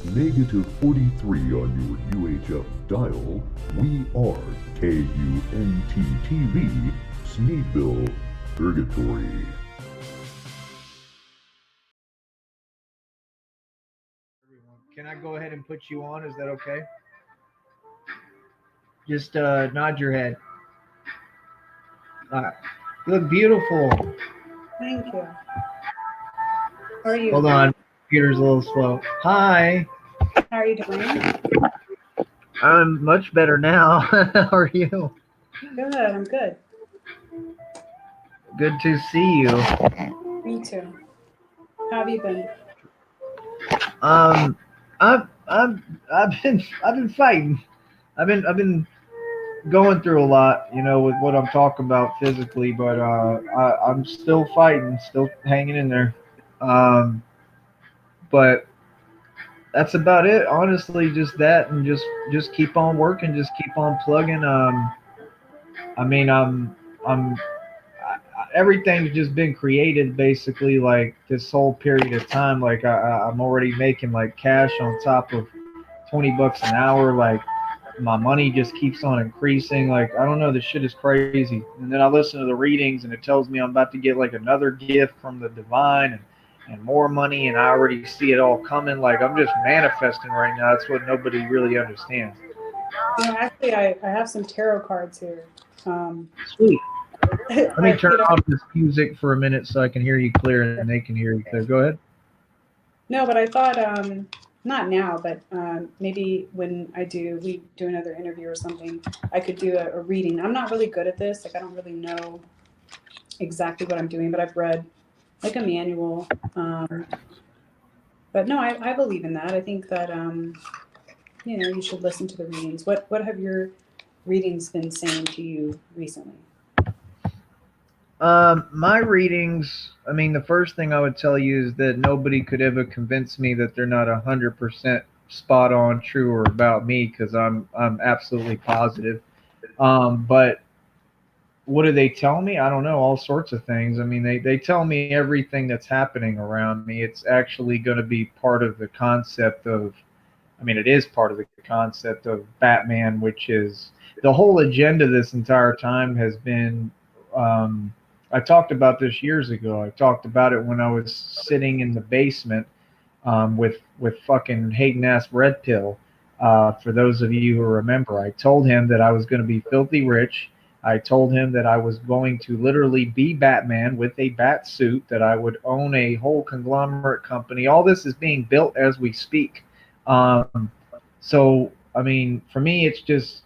Negative 43 on your UHF dial. We are KUNTTV, Sneedville, Purgatory. Can I go ahead and put you on? Is that okay? Just nod your head. You look beautiful. Thank you. How are you? Hold on. Computer's a little slow. Hi. How are you doing? I'm much better now. How are you? Good. I'm good. Good to see you. Me too. How have you been? Um, I've been fighting. I've been going through a lot, with what I'm talking about physically, but I'm still fighting, still hanging in there. Um, but that's about it, honestly. Just that, and just keep on working, just keep on plugging. I mean, everything's just been created basically like this whole period of time. Like I'm already making like cash on top of $20 an hour. Like my money just keeps on increasing. Like I don't know, this shit is crazy. And then I listen to the readings, and it tells me I'm about to get like another gift from the divine, and more money, and I already see it all coming. Like I'm just manifesting right now. That's what nobody really understands. Actually, I have some tarot cards here. Sweet. Let me turn You know, off this music for a minute so I can hear you clear and they can hear you clear. Go ahead. no, but I thought, not now, but maybe when we do another interview or something, I could do a reading. I'm not really good at this. Like, I don't really know exactly what I'm doing, but I've read like a manual. But no, I believe in that. I think that, you should listen to the readings. What have your readings been saying to you recently? My readings, I mean, the first thing I would tell you is that nobody could ever convince me that they're not 100% spot on, true, or about me, because I'm absolutely positive. But what do they tell me? I don't know, all sorts of things. I mean, they tell me everything that's happening around me. It's actually going to be part of the concept of, I mean, it is part of the concept of Batman, which is the whole agenda this entire time has been. I talked about this years ago. I talked about it when I was sitting in the basement with fucking hating ass Red Pill. For those of you who remember, I told him that I was going to be filthy rich. I told him that I was going to literally be Batman with a bat suit, that I would own a whole conglomerate company. All this is being built as we speak. Um, so, I mean, for me, it's just,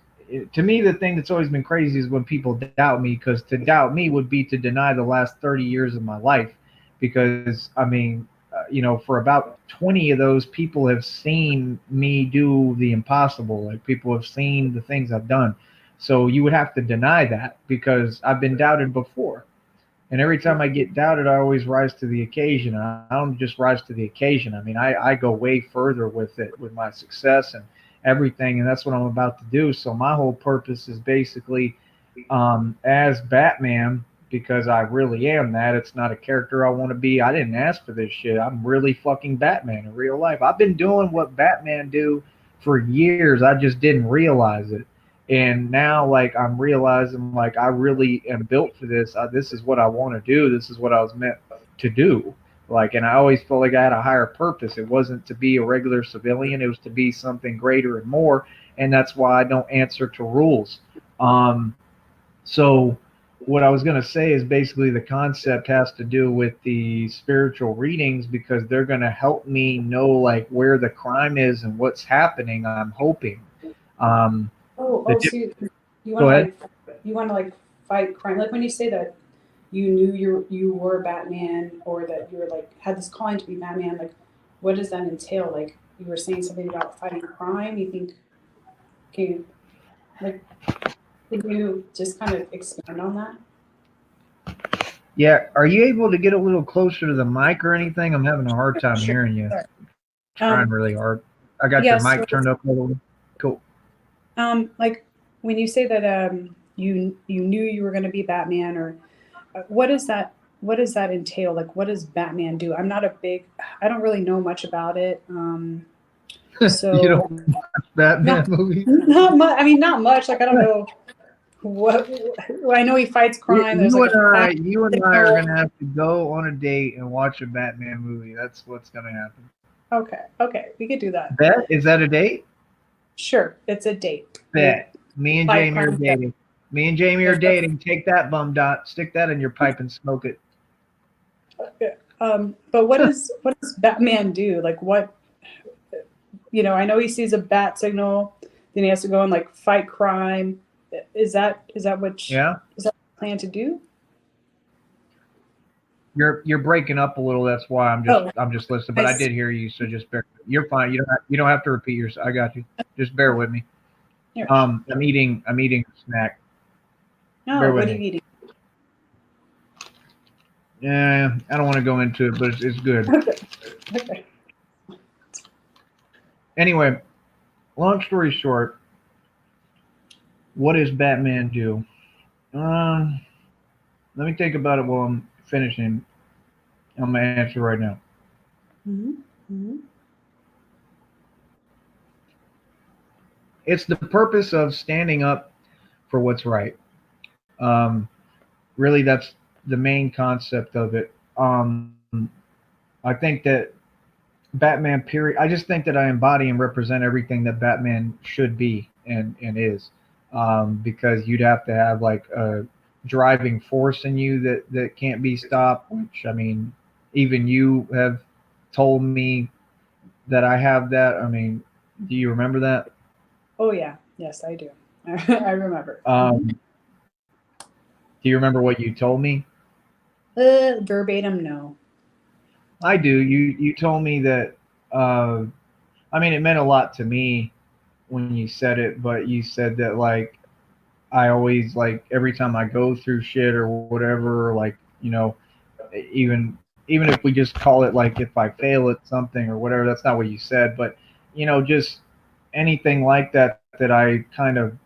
to me, the thing that's always been crazy is when people doubt me, because to doubt me would be to deny the last 30 years of my life. Because, I mean, for about 20 of those, people have seen me do the impossible. Like, people have seen the things I've done. So you would have to deny that because I've been doubted before. And every time I get doubted, I always rise to the occasion. I don't just rise to the occasion. I mean, I go way further with it, with my success and everything. And that's what I'm about to do. So my whole purpose is basically, as Batman, because I really am that. It's not a character I want to be. I didn't ask for this shit. I'm really fucking Batman in real life. I've been doing what Batman do for years. I just didn't realize it. And now, like, I'm realizing, like, I really am built for this. This is what I want to do. This is what I was meant to do. Like, and I always felt like I had a higher purpose. It wasn't to be a regular civilian. It was to be something greater and more. And that's why I don't answer to rules. Um, so what I was going to say is basically the concept has to do with the spiritual readings, because they're going to help me know like where the crime is and what's happening. I'm hoping. Um, So you Go want to ahead. like fight crime? Like when you say that you knew you were Batman, or that you were like had this calling to be Batman, like what does that entail? Like you were saying something about fighting crime. You think can you like can you just kind of expand on that? Yeah, are you able to get a little closer to the mic or anything? I'm having a hard time Sure. hearing you. Sorry. Trying really hard. I got your Yeah. So mic turned up a little. Cool. like when you say that you knew you were going to be Batman, or what is that? What does that entail? Like, what does Batman do? I don't really know much about it. So You don't watch Batman movies? not much. I mean, not much. Like I don't know what. Well, I know he fights crime. There's like a You and I are gonna have to go on a date and watch a Batman movie. That's what's gonna happen. Okay, we could do that. Bet? Is that a date? Sure, it's a date. Bet. Me and Fight Jamie are crime. dating. Me and Jamie are dating. Take that, bum dot. Stick that in your pipe and smoke it. But what does Batman do? Like what? You know, I know he sees a bat signal, then he has to go and like fight crime. Is that what? Yeah. Is that what you plan to do? You're breaking up a little. That's why I'm just listening. But I did hear you, so just bear. You're fine. You don't have to repeat yourself. I got you. Just bear with me. Here. I'm eating a snack. No, bear what with are you me. eating? Yeah, I don't want to go into it, but it's good. Okay. Anyway, long story short, what does Batman do? Let me think about it while I'm finishing. I'm gonna answer right now. Mm-hmm. It's the purpose of standing up for what's right. Really, that's the main concept of it. I think that Batman, period. I just think that I embody and represent everything that Batman should be and is. Because you'd have to have like a driving force in you that can't be stopped. Which, I mean, even you have told me that I have that. I mean, do you remember that? Oh yeah, yes, I do. I remember. Do you remember what you told me? Verbatim, no. I do. You told me that. I mean, it meant a lot to me when you said it, but you said that like I always like every time I go through shit or whatever, like even if we just call it like if I fail at something or whatever, that's not what you said, but just anything like that I kind of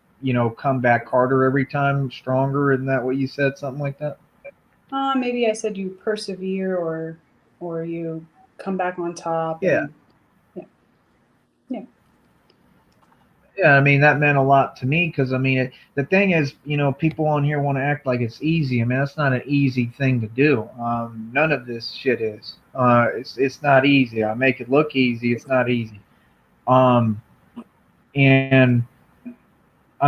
come back harder every time, stronger. Isn't that what you said? Something like that? Maybe I said you persevere or you come back on top. Yeah. And, Yeah, I mean, that meant a lot to me because, I mean, the thing is, people on here want to act like it's easy. I mean, that's not an easy thing to do. None of this shit is. It's not easy. I make it look easy. It's not easy. And, I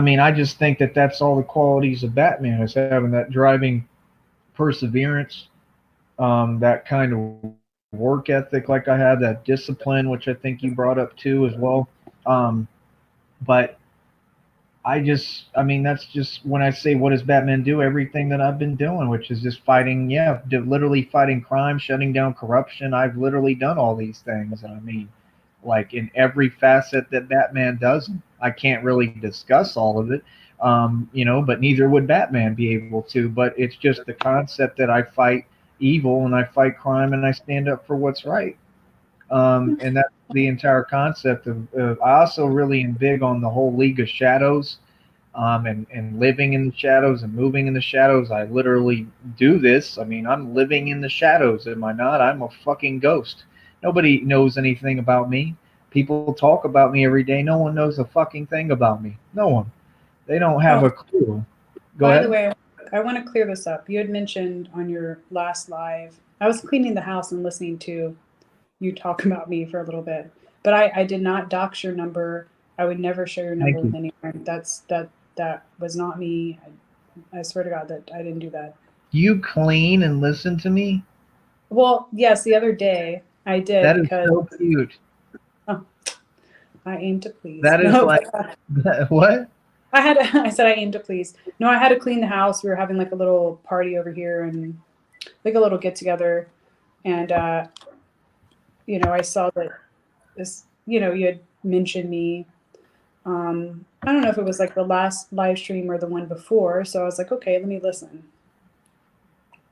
mean, I just think that that's all the qualities of Batman is having that driving perseverance, that kind of work ethic like I have, that discipline, which I think you brought up too as well. But I mean, that's just when I say, what does Batman do? Everything that I've been doing, which is just fighting, literally fighting crime, shutting down corruption. I've literally done all these things. And I mean, like in every facet that Batman does, I can't really discuss all of it, but neither would Batman be able to. But it's just the concept that I fight evil and I fight crime and I stand up for what's right. And that's the entire concept of I also really am big on the whole League of Shadows, and living in the shadows and moving in the shadows. I literally do this. I mean, I'm living in the shadows, am I not? I'm a fucking ghost. Nobody knows anything about me. People talk about me every day. No one knows a fucking thing about me. No one. They don't have a clue. Go ahead. By the way, I want to clear this up. You had mentioned on your last live, I was cleaning the house and listening to you talk about me for a little bit, but I did not dox your number. I would never share your number with anyone. That was not me. I swear to God that I didn't do that. You clean and listen to me? Well, yes, the other day I did. That is because so cute. Oh, I aim to please. That is what? I said I aim to please. No, I had to clean the house. We were having like a little party over here and like a little get together, and I saw that this, you had mentioned me. I don't know if it was like the last live stream or the one before. So I was like, okay, let me listen.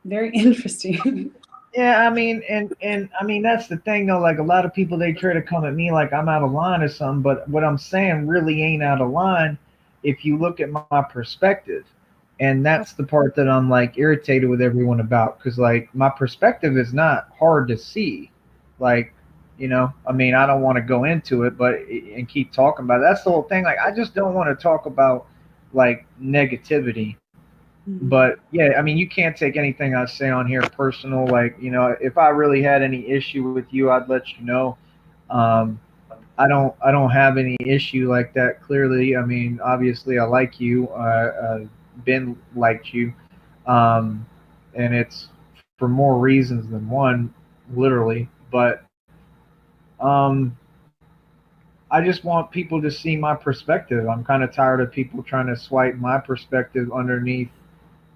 Very interesting. Yeah, I mean, and I mean, that's the thing though. Like a lot of people, they try to come at me like I'm out of line or something. But what I'm saying really ain't out of line if you look at my perspective. And that's the part that I'm like irritated with everyone about. Because like my perspective is not hard to see. Like You know, I mean, I don't want to go into it, but and keep talking about it. That's the whole thing. Like, I just don't want to talk about like negativity. But yeah, I mean, you can't take anything I say on here personal. Like, you know, if I really had any issue with you, I'd let you know. Um, I don't have any issue like that. Clearly, I mean, obviously, I like you. Ben liked you, um, and it's for more reasons than one, literally. But um, I just want people to see my perspective. I'm kind of tired of people trying to swipe my perspective underneath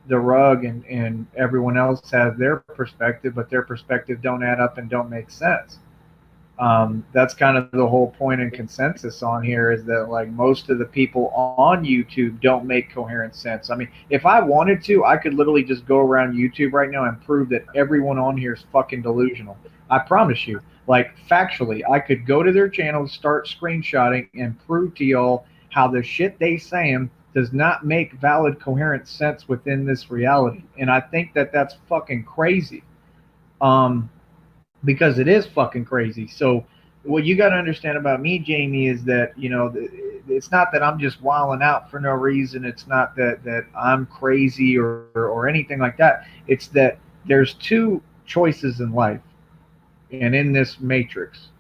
the rug, and everyone else has their perspective, but their perspective don't add up and don't make sense. That's kind of the whole point and consensus on here is that like most of the people on YouTube don't make coherent sense. I mean, if I wanted to, I could literally just go around YouTube right now and prove that everyone on here is fucking delusional. I promise you. Like factually, I could go to their channel, start screenshotting, and prove to y'all how the shit they saying does not make valid, coherent sense within this reality. And I think that that's fucking crazy. Um, because it is fucking crazy. So what you got to understand about me, Jamie, is that it's not that I'm just wilding out for no reason. It's not that I'm crazy or anything like that. It's that there's two choices in life and in this matrix,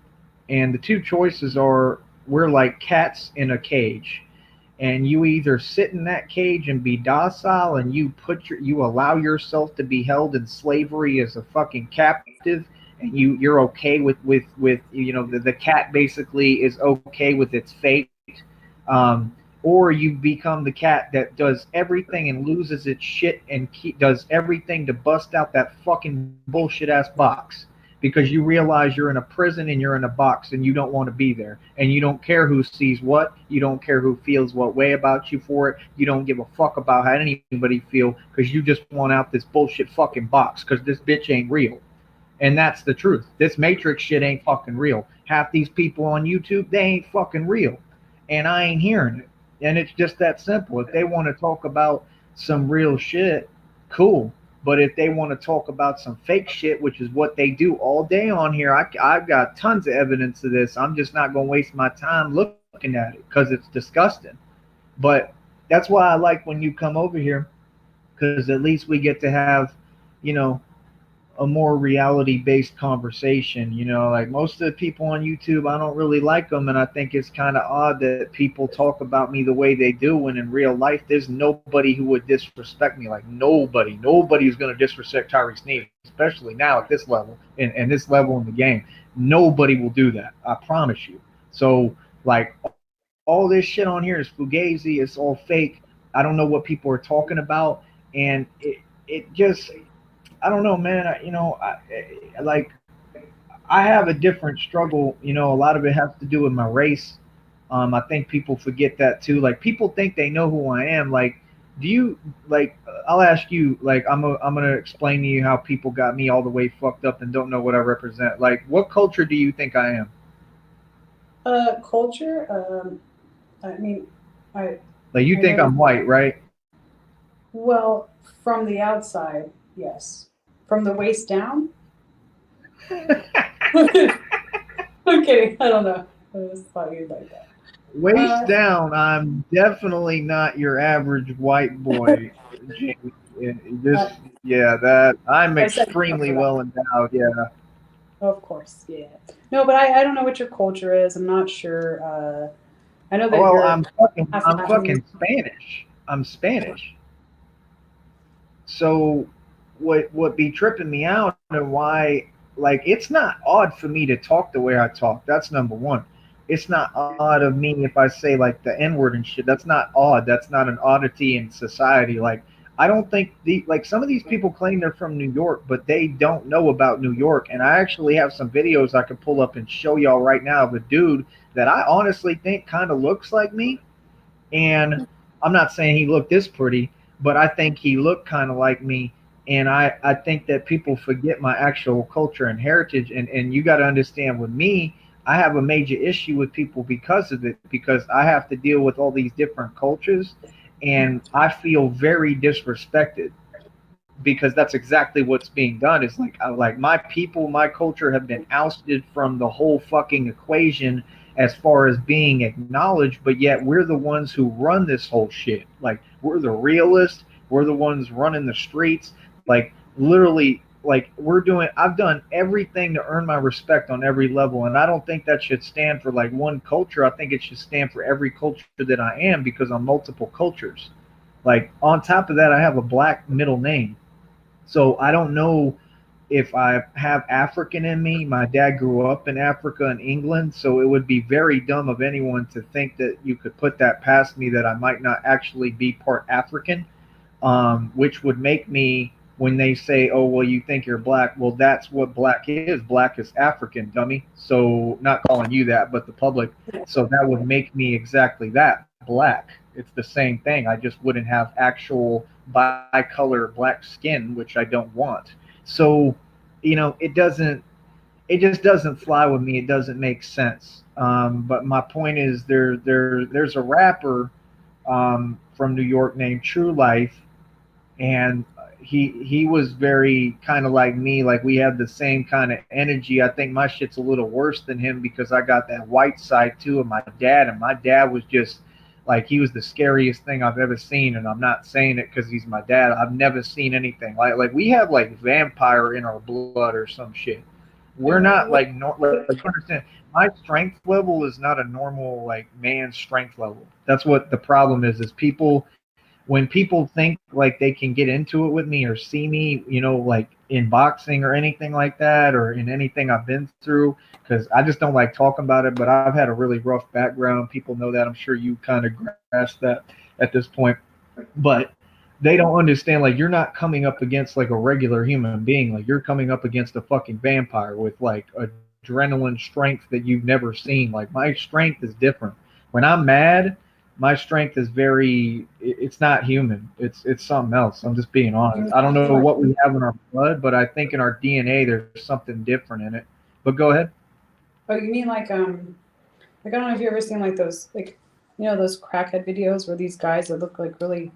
and the two choices are we're like cats in a cage, and you either sit in that cage and be docile and you allow yourself to be held in slavery as a fucking captive, and you're okay with the cat basically is okay with its fate, um, or you become the cat that does everything and loses its shit and does everything to bust out that fucking bullshit ass box because you realize you're in a prison and you're in a box and you don't want to be there, and you don't care who sees what, you don't care who feels what way about you for it, you don't give a fuck about how anybody feel because you just want out this bullshit fucking box because this bitch ain't real. And that's the truth. This matrix shit ain't fucking real. Half these people on YouTube, they ain't fucking real, and I ain't hearing it. And it's just that simple. If they want to talk about some real shit, cool. But if they want to talk about some fake shit, which is what they do all day on here, I've got tons of evidence of this. I'm just not going to waste my time looking at it because it's disgusting. But that's why I like when you come over here, because at least we get to have, you know, a more reality-based conversation. Like most of the people on YouTube, I don't really like them, and I think it's kind of odd that people talk about me the way they do when in real life there's nobody who would disrespect me. Like nobody is going to disrespect Tyree Sneed, especially now at this level and this level in the game. Nobody will do that, I promise you. So like all this shit on here is fugazi, it's all fake. I don't know what people are talking about, and it just, I don't know, man. I have a different struggle. A lot of it has to do with my race. I think people forget that too. Like people think they know who I am. Like, do you like? I'll ask you. Like, I'm gonna explain to you how people got me all the way fucked up and don't know what I represent. Like, what culture do you think I am? Culture. I mean, Like, you think I'm white, right? Well, from the outside, yes. From the waist down? I'm kidding. I don't know. I just thought you'd like that. Waist down, I'm definitely not your average white boy. That I'm extremely well endowed. Yeah. Of course, yeah. No, but I don't know what your culture is. I'm not sure. I know that you're. I'm fucking Spanish. I'm Spanish. So what be tripping me out and why, like, it's not odd for me to talk the way I talk. That's number one. It's not odd of me if I say like the N-word and shit. That's not odd. That's not an oddity in society. Like, I don't think some of these people claim they're from New York, but they don't know about New York. And I actually have some videos I could pull up and show y'all right now of a dude that I honestly think kind of looks like me. And I'm not saying he looked this pretty, but I think he looked kind of like me. And I think that people forget my actual culture and heritage. And you got to understand, with me, I have a major issue with people because of it, because I have to deal with all these different cultures, and I feel very disrespected because that's exactly what's being done. It's like my people, my culture have been ousted from the whole fucking equation as far as being acknowledged, but yet we're the ones who run this whole shit. Like we're the realists, we're the ones running the streets. Like literally, like I've done everything to earn my respect on every level, and I don't think that should stand for like one culture. I think it should stand for every culture that I am, because I'm multiple cultures. Like on top of that, I have a black middle name. So I don't know if I have African in me. My dad grew up in Africa and England, so it would be very dumb of anyone to think that you could put that past me, that I might not actually be part African, which would make me, when they say, oh, well, you think you're black, well, that's what black is. Black is African, dummy. So not calling you that, but the public. So that would make me exactly that, black. It's the same thing. I just wouldn't have actual bicolor black skin, which I don't want. So, it just doesn't fly with me. It doesn't make sense. But my point is, there's a rapper from New York named True Life, and he was very kind of like me. Like we have the same kind of energy. I think my shit's a little worse than him, because I got that white side too of my dad, and my dad was just like, he was the scariest thing I've ever seen. And I'm not saying it because he's my dad. I've never seen anything like we have like vampire in our blood or some shit. We're not like like understand. My strength level is not a normal like man's strength level. That's what the problem is. Is people, when people think like they can get into it with me or see me, like in boxing or anything like that, or in anything I've been through, because I just don't like talking about it, but I've had a really rough background. People know that. I'm sure you kind of grasp that at this point. But they don't understand, like, you're not coming up against like a regular human being. Like you're coming up against a fucking vampire with like adrenaline strength that you've never seen. Like my strength is different. When I'm mad, my strength is it's not human. It's something else. I'm just being honest. I don't know what we have in our blood, but I think in our DNA there's something different in it. But go ahead. Oh, you mean like I don't know if you've ever seen like those, like, those crackhead videos where these guys that look like really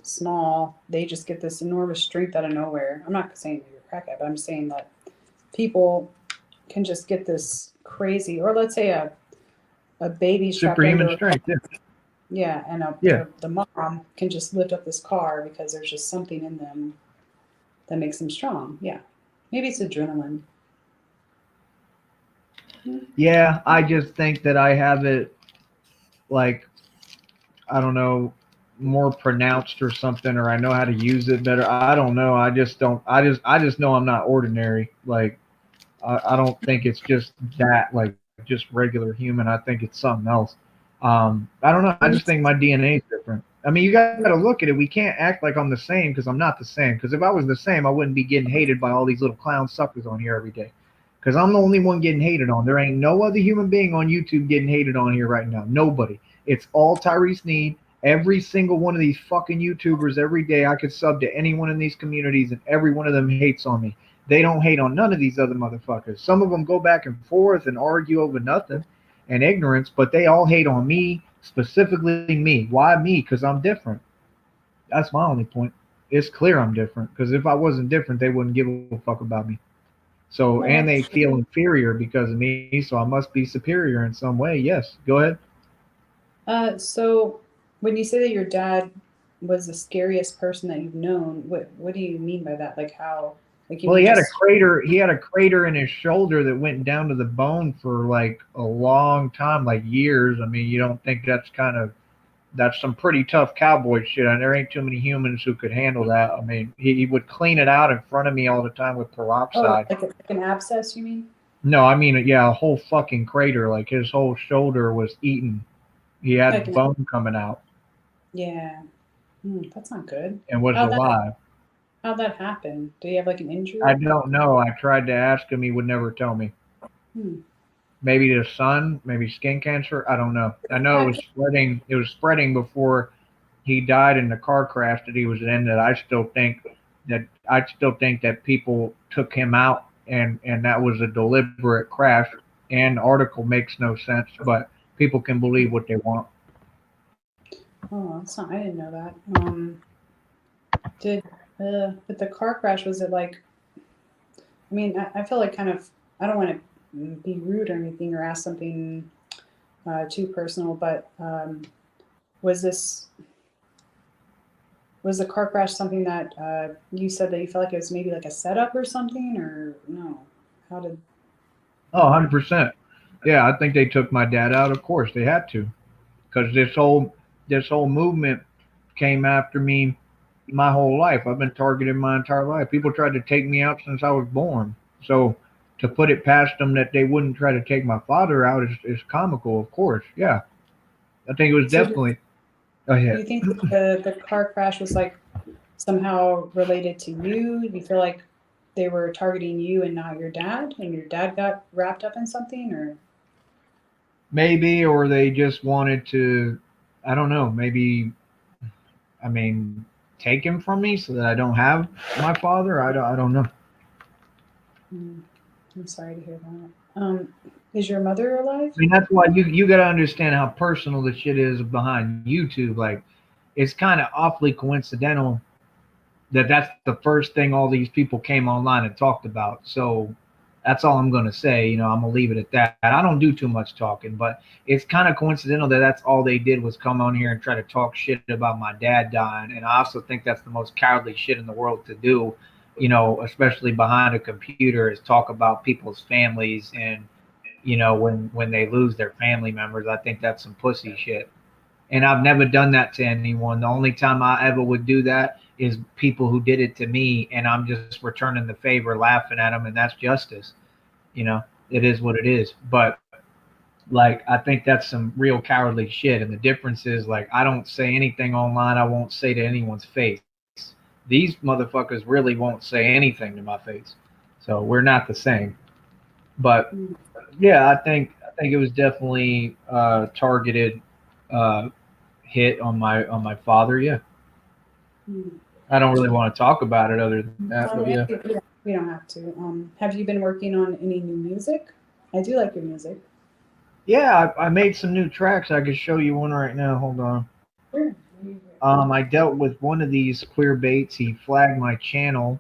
small, they just get this enormous strength out of nowhere. I'm not saying you're a crackhead, but I'm saying that people can just get this crazy, or let's say a baby superhuman strength. Yeah. Yeah, and the mom can just lift up this car because there's just something in them that makes them strong. Yeah, maybe it's adrenaline. Yeah, I just think that I have it, like, I don't know, more pronounced or something, or I know how to use it better. I don't know. I just don't. I just know I'm not ordinary. Like, I don't think it's just that, like, just regular human. I think it's something else. I don't know. I just think my DNA is different. I mean, you got to look at it. We can't act like I'm the same, because I'm not the same. Because if I was the same, I wouldn't be getting hated by all these little clown suckers on here every day. Because I'm the only one getting hated on. There ain't no other human being on YouTube getting hated on here right now. Nobody. It's all Tyree Sneed. Every single one of these fucking YouTubers every day. I could sub to any one of these communities, and every one of them hates on me. They don't hate on none of these other motherfuckers. Some of them go back and forth and argue over nothing and ignorance, but they all hate on me, specifically me. Why me? Because I'm different. That's my only point. It's clear I'm different, because if I wasn't different, they wouldn't give a fuck about me. So, and they feel inferior because of me, so I must be superior in some way. Yes, go ahead. So when you say that your dad was the scariest person that you've known, what do you mean by that? Like how? Like well, he had a crater. He had a crater in his shoulder that went down to the bone for like a long time, like years. I mean, you don't think that's some pretty tough cowboy shit, and there ain't too many humans who could handle that. I mean, he would clean it out in front of me all the time with peroxide. Oh, like an abscess, you mean? No, I mean, yeah, a whole fucking crater. Like his whole shoulder was eaten. He had bone coming out. Yeah, that's not good. And was alive. How'd that happen? Do you have like an injury? I don't know. I tried to ask him. He would never tell me. Maybe the sun, maybe skin cancer. I don't know. I know it was spreading. It was spreading before he died in the car crash that he was in. That I still think that people took him out, and that was a deliberate crash. And the article makes no sense, but people can believe what they want. Oh, that's not. I didn't know that. But the car crash, was it like, I mean, I feel like kind of, I don't want to be rude or anything or ask something too personal, but was this, was the car crash something that you said that you felt like it was maybe like a setup or something, or no? How did? Oh, 100%. Yeah, I think they took my dad out. Of course, they had to, because this whole movement came after me my whole life. I've been targeted my entire life. People tried to take me out since I was born. So to put it past them that they wouldn't try to take my father out is comical, of course. Yeah, I think it was So definitely do ahead. you think that the car crash was like somehow related to you? Do you feel like they were targeting you and not your dad, and your dad got wrapped up in something, or? Maybe, or they just wanted to, I don't know, maybe, I mean, take him from me so that I don't have my father. I don't know. Mm, I'm sorry to hear that. Is your mother alive? I mean, that's why you got to understand how personal the shit is behind YouTube. Like, it's kind of awfully coincidental that that's the first thing all these people came online and talked about. So that's all I'm going to say. I'm going to leave it at that. I don't do too much talking, but it's kind of coincidental that that's all they did was come on here and try to talk shit about my dad dying. And I also think that's the most cowardly shit in the world to do, especially behind a computer, is talk about people's families and, when they lose their family members. I think that's some pussy shit. And I've never done that to anyone. The only time I ever would do that is people who did it to me, and I'm just returning the favor, laughing at them, and that's justice. You know, it is what it is. But like, I think that's some real cowardly shit. And the difference is, like, I don't say anything online I won't say to anyone's face. These motherfuckers really won't say anything to my face. So we're not the same. But Mm, yeah, I think it was definitely targeted uh, hit on my father. Yeah, mm. I don't really want to talk about it other than that, but Yeah, yeah, we don't have to. Have you been working on any new music? I do like your music. yeah. I made some new tracks. I could show you one right now. Hold on. Sure. I dealt with one of these queer baits. He flagged my channel,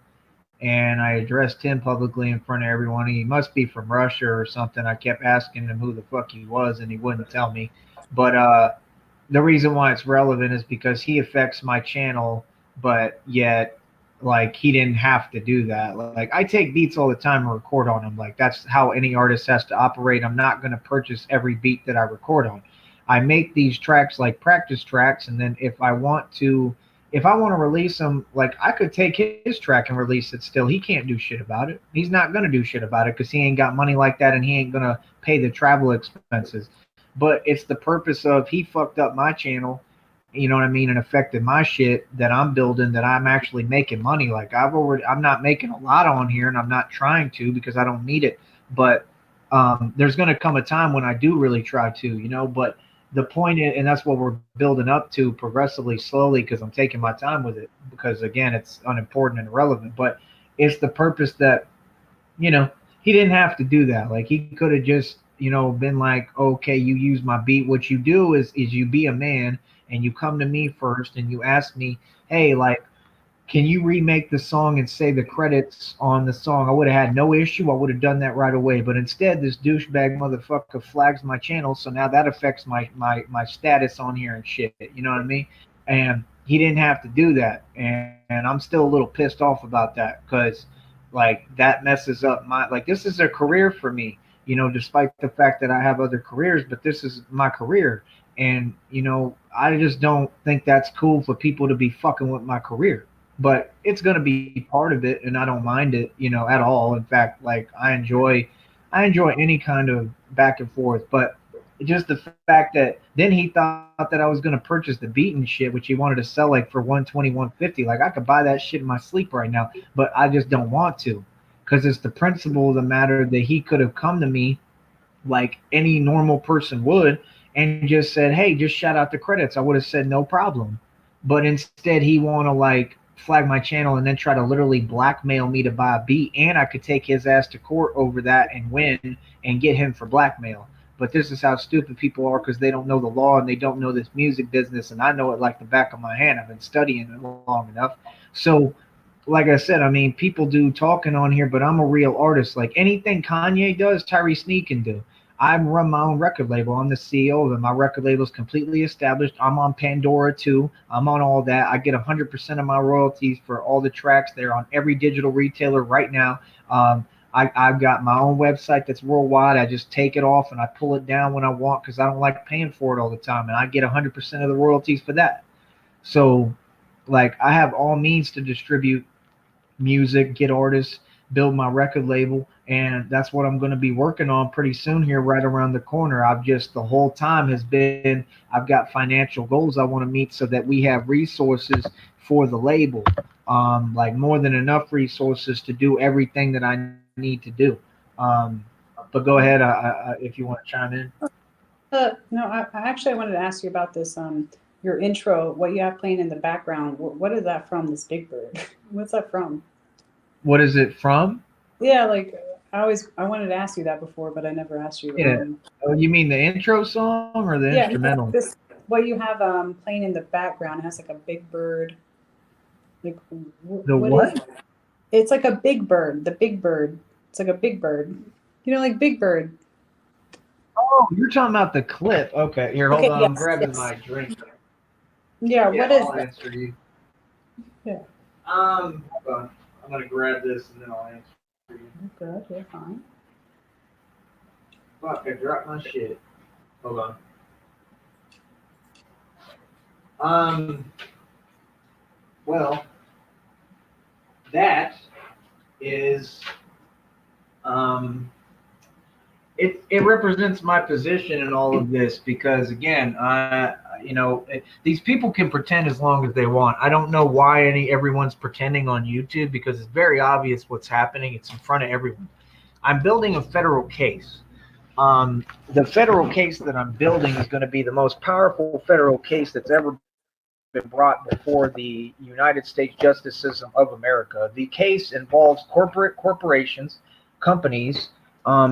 and I addressed him publicly in front of everyone. He must be from Russia or something. I kept asking him who the fuck he was, and he wouldn't tell me. But the reason why it's relevant is because he affects my channel, but yet, like, he didn't have to do that. Like, I take beats all the time and record on them. Like, that's how any artist has to operate. I'm not going to purchase every beat that I record on. I make these tracks like practice tracks, and then if I want to release them, like, I could take his track and release it still. He can't do shit about it. He's not going to do shit about it because he ain't got money like that, and he ain't going to pay the travel expenses. But it's the purpose of, he fucked up my channel, you know what I mean, and affected my shit that I'm building, that I'm actually making money. Like, I'm not making a lot on here, and I'm not trying to because I don't need it. But there's going to come a time when I do really try to. But the point is, and that's what we're building up to progressively, slowly, because I'm taking my time with it, because again, it's unimportant and irrelevant. But it's the purpose that, you know, he didn't have to do that. Like, he could have just, been like, okay, you use my beat. What you do is you be a man and you come to me first and you ask me, hey, like, can you remake the song and say the credits on the song? I would have had no issue. I would have done that right away. But instead, this douchebag motherfucker flags my channel, so now that affects my status on here and shit. You know what I mean? And he didn't have to do that, and I'm still a little pissed off about that, because, like, that messes up my, like, this is a career for me. Despite the fact that I have other careers, but this is my career, and I just don't think that's cool for people to be fucking with my career. But it's going to be part of it, and I don't mind it, at all. In fact, like, I enjoy any kind of back and forth. But just the fact that then he thought that I was going to purchase the beat and shit, which he wanted to sell like for 120, 150. Like, I could buy that shit in my sleep right now, but I just don't want to, because it's the principle of the matter that he could have come to me like any normal person would and just said, hey, just shout out the credits. I would have said no problem. But instead, he want to, like, flag my channel and then try to literally blackmail me to buy a beat, and I could take his ass to court over that and win and get him for blackmail. But this is how stupid people are, because they don't know the law and they don't know this music business, and I know it like the back of my hand. I've been studying it long enough. So like I said, I mean, people do talking on here, but I'm a real artist. Like anything Kanye does, Tyree Sneed can do. I run my own record label. I'm the CEO of it. My record label is completely established. I'm on Pandora too. I'm on all that. I get 100% of my royalties for all the tracks. They're on every digital retailer right now. I've got my own website that's worldwide. I just take it off and I pull it down when I want because I don't like paying for it all the time. And I get 100% of the royalties for that. So, like, I have all means to distribute music, get artists, build my record label, and that's what I'm going to be working on pretty soon here, right around the corner. I've just the whole time has been I've got financial goals I want to meet so that we have resources for the label, like more than enough resources to do everything that I need to do. Um, but go ahead, if you want to chime in. No, I actually wanted to ask you about this. Your intro, what you have playing in the background. What is that from? This Big Bird. What's that from? What is it from? Yeah, like I wanted to ask you that before, but I never asked you. Yeah. Oh, you mean the intro song or the Yeah, instrumental? this what you have playing in the background has like a big bird. Like The what is? what? It's like a big bird. The big bird. It's like a big bird. You know, like Big Bird. Oh, you're talking about the clip. Okay, here, hold Okay. on. I'm Yes. grabbing Yes. my drink. Yeah. Yeah, What is I'll that? answer you. Yeah. Hold on. I'm gonna grab this and then I'll answer you. You're good. You're fine. Fuck, I dropped my shit. Hold on. Um, well, that is um it represents my position in all of this because again, these people can pretend as long as they want. I don't know why everyone's pretending on YouTube because it's very obvious what's happening. It's in front of everyone. I'm building a federal case. The federal case that I'm building is going to be the most powerful federal case that's ever been brought before the United States justice system of America. The case involves corporations, companies,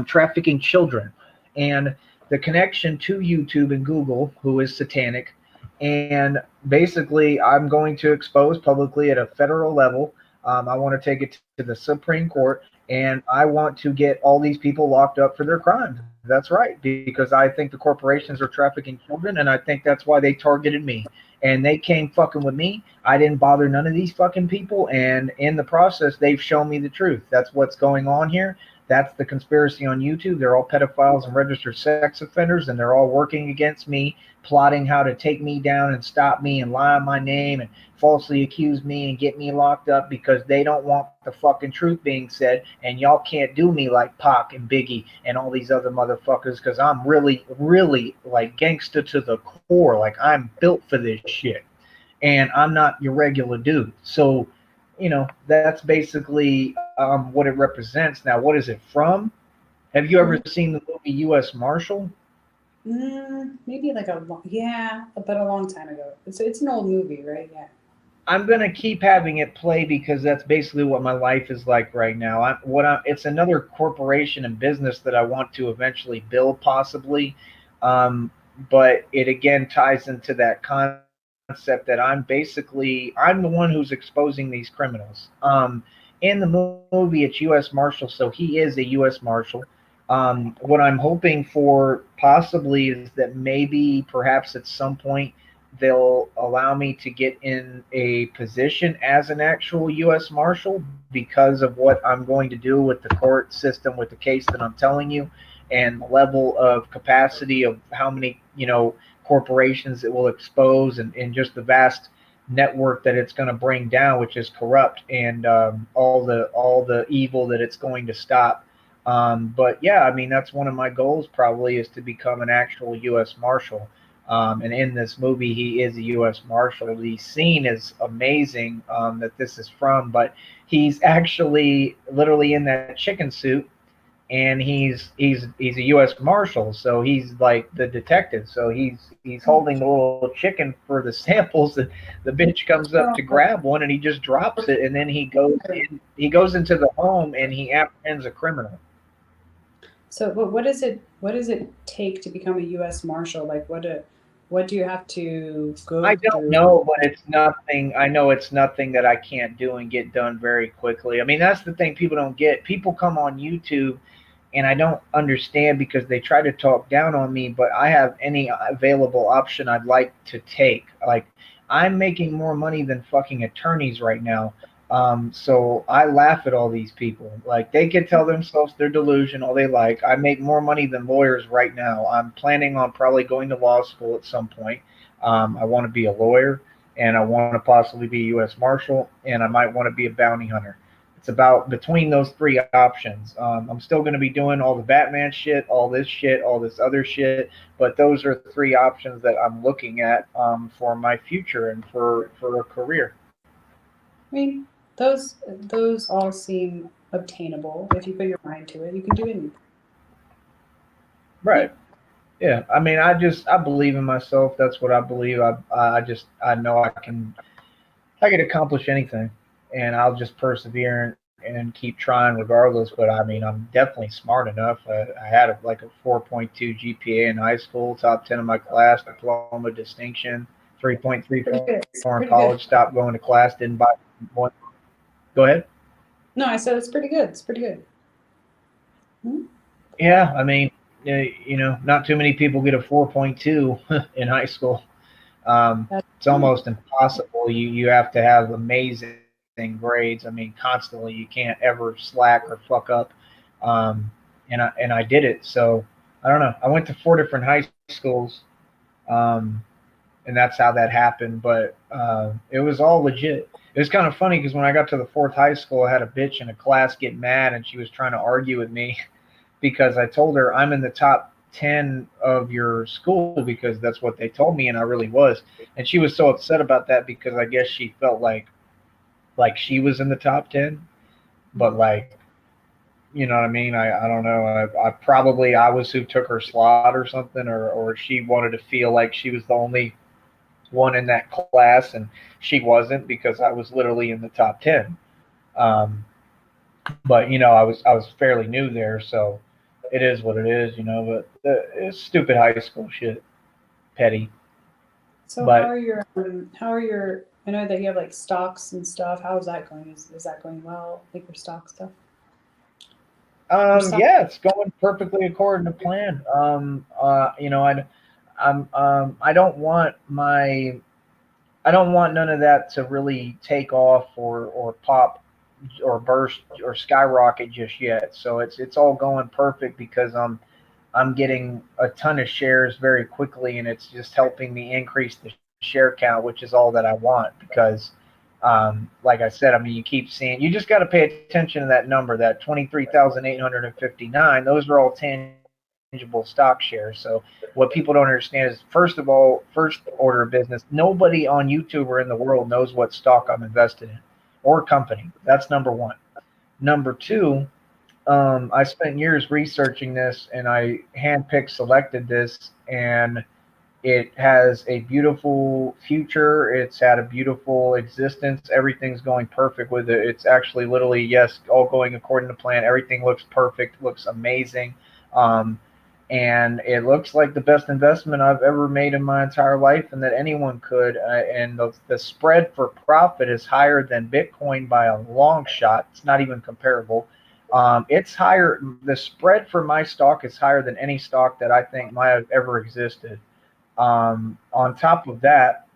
trafficking children, and the connection to YouTube and Google, who is satanic. And basically, I'm going to expose publicly at a federal level. I want to take it to the Supreme Court, and I want to get all these people locked up for their crimes. That's right, because I think the corporations are trafficking children, and I think that's why they targeted me and they came fucking with me. I didn't bother none of these fucking people, and in the process, they've shown me the truth. That's what's going on here. That's the conspiracy on YouTube. They're all pedophiles and registered sex offenders, and they're all working against me, plotting how to take me down and stop me and lie on my name and falsely accuse me and get me locked up because they don't want the fucking truth being said. And y'all can't do me like Pac and Biggie and all these other motherfuckers because I'm really, really like gangster to the core. Like I'm built for this shit. And I'm not your regular dude. So, that's basically what it represents. Now, what is it from? Have you ever seen the movie U.S. Marshal? Maybe like yeah, but a long time ago. It's an old movie, right? Yeah. I'm gonna keep having it play because that's basically what my life is like right now. It's another corporation and business that I want to eventually build, possibly, but it again ties into that concept that I'm the one who's exposing these criminals. In the movie, it's U.S. Marshal, so he is a U.S. Marshal. What I'm hoping for possibly is that maybe perhaps at some point they'll allow me to get in a position as an actual U.S. Marshal because of what I'm going to do with the court system, with the case that I'm telling you, and the level of capacity of how many, corporations it will expose and just the vast network that it's going to bring down, which is corrupt, and all the evil that it's going to stop. But yeah, I mean, that's one of my goals probably is to become an actual U.S. Marshal. And in this movie, he is a U.S. Marshal. The scene is amazing that this is from, but he's actually literally in that chicken suit, and he's a U.S. Marshal, so he's like the detective. So he's holding the little chicken for the samples, and the bitch comes up to grab one, and he just drops it, and then he goes into the home, and he apprehends a criminal. So, what does it take to become a U.S. Marshal? Like, What do you have to go I don't through? know, but it's nothing. I know it's nothing that I can't do and get done very quickly. I mean, that's the thing people don't get. People come on YouTube and I don't understand because they try to talk down on me, but I have any available option I'd like to take. Like, I'm making more money than fucking attorneys right now. So I laugh at all these people. Like, they can tell themselves they're delusional all they like. I make more money than lawyers right now. I'm planning on probably going to law school at some point. I want to be a lawyer, and I want to possibly be a U.S. Marshal, and I might want to be a bounty hunter. It's about between those three options. I'm still going to be doing all the Batman shit, all this other shit, but those are three options that I'm looking at for my future and for a career. I mean, those all seem obtainable if you put your mind to it. You can do anything. Right. Yeah. I mean, I believe in myself. That's what I believe. I know I can accomplish anything, and I'll just persevere and keep trying regardless. But I mean, I'm definitely smart enough. I had like a 4.2 GPA in high school, top 10 in my class, diploma distinction, Pretty 3.34 good. in Pretty good. college. Stopped going to class, didn't buy one. Go ahead. No, I said it's pretty good. It's pretty good. Hmm? Yeah, I mean, not too many people get a 4.2 in high school. That's It's almost impossible. You have to have amazing grades. I mean, constantly. You can't ever slack or fuck up. And I did it. So I don't know. I went to four different high schools, um, and that's how that happened. But it was all legit. It was kind of funny because when I got to the fourth high school, I had a bitch in a class get mad, and she was trying to argue with me because I told her I'm in the top 10 of your school because that's what they told me, and I really was. And she was so upset about that because I guess she felt like she was in the top 10, but like, you know what I mean? I don't know. I probably I was who took her slot or something, or she wanted to feel like she was the only one in that class, and she wasn't because I was literally in the top 10. Um, but I was fairly new there, so it is what it is, But it's stupid high school shit, petty. so. But How are your? I know that you have like stocks and stuff. How is that going? Is that going well? Like your stock stuff? Your stock. yeah, it's going perfectly according to plan. I don't want I don't want none of that to really take off or pop or burst or skyrocket just yet. So it's all going perfect because I'm getting a ton of shares very quickly, and it's just helping me increase the share count, which is all that I want. Because, like I said, I mean, you keep seeing, you just got to pay attention to that number, that 23,859. Those are all tangible stock shares. So, what people don't understand is, first of all, first order of business, nobody on YouTube or in the world knows what stock I'm invested in or company. That's number one. Number two, I spent years researching this, and I handpicked selected this, and it has a beautiful future. It's had a beautiful existence. Everything's going perfect with it. It's actually literally, yes, all going according to plan. Everything looks perfect, looks amazing. Um, and it looks like the best investment I've ever made in my entire life, and that anyone could. And the spread for profit is higher than Bitcoin by a long shot. It's not even comparable. It's higher. The spread for my stock is higher than any stock that I think might have ever existed. On top of that,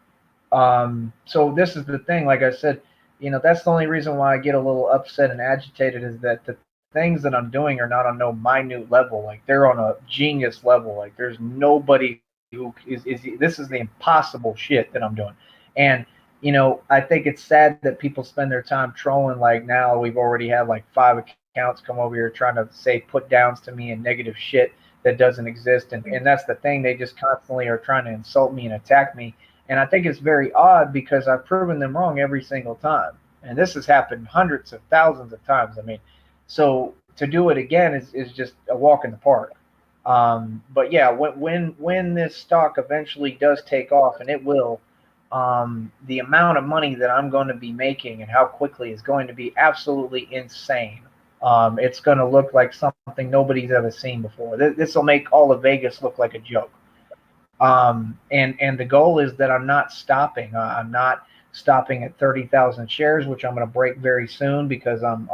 so this is the thing. Like I said, that's the only reason why I get a little upset and agitated is that the things that I'm doing are not on no minute level. Like they're on a genius level. Like there's nobody who is this is the impossible shit that I'm doing. And I think it's sad that people spend their time trolling. Like now we've already had like 5 accounts come over here trying to say put downs to me and negative shit that doesn't exist. And that's the thing. They just constantly are trying to insult me and attack me. And I think it's very odd because I've proven them wrong every single time. And this has happened hundreds of thousands of times. I mean, so to do it again is just a walk in the park. But yeah, when this stock eventually does take off, and it will, the amount of money that I'm going to be making and how quickly is going to be absolutely insane. It's going to look like something nobody's ever seen before. This will make all of Vegas look like a joke. And the goal is that I'm not stopping. I'm not stopping at 30,000 shares, which I'm going to break very soon because I'm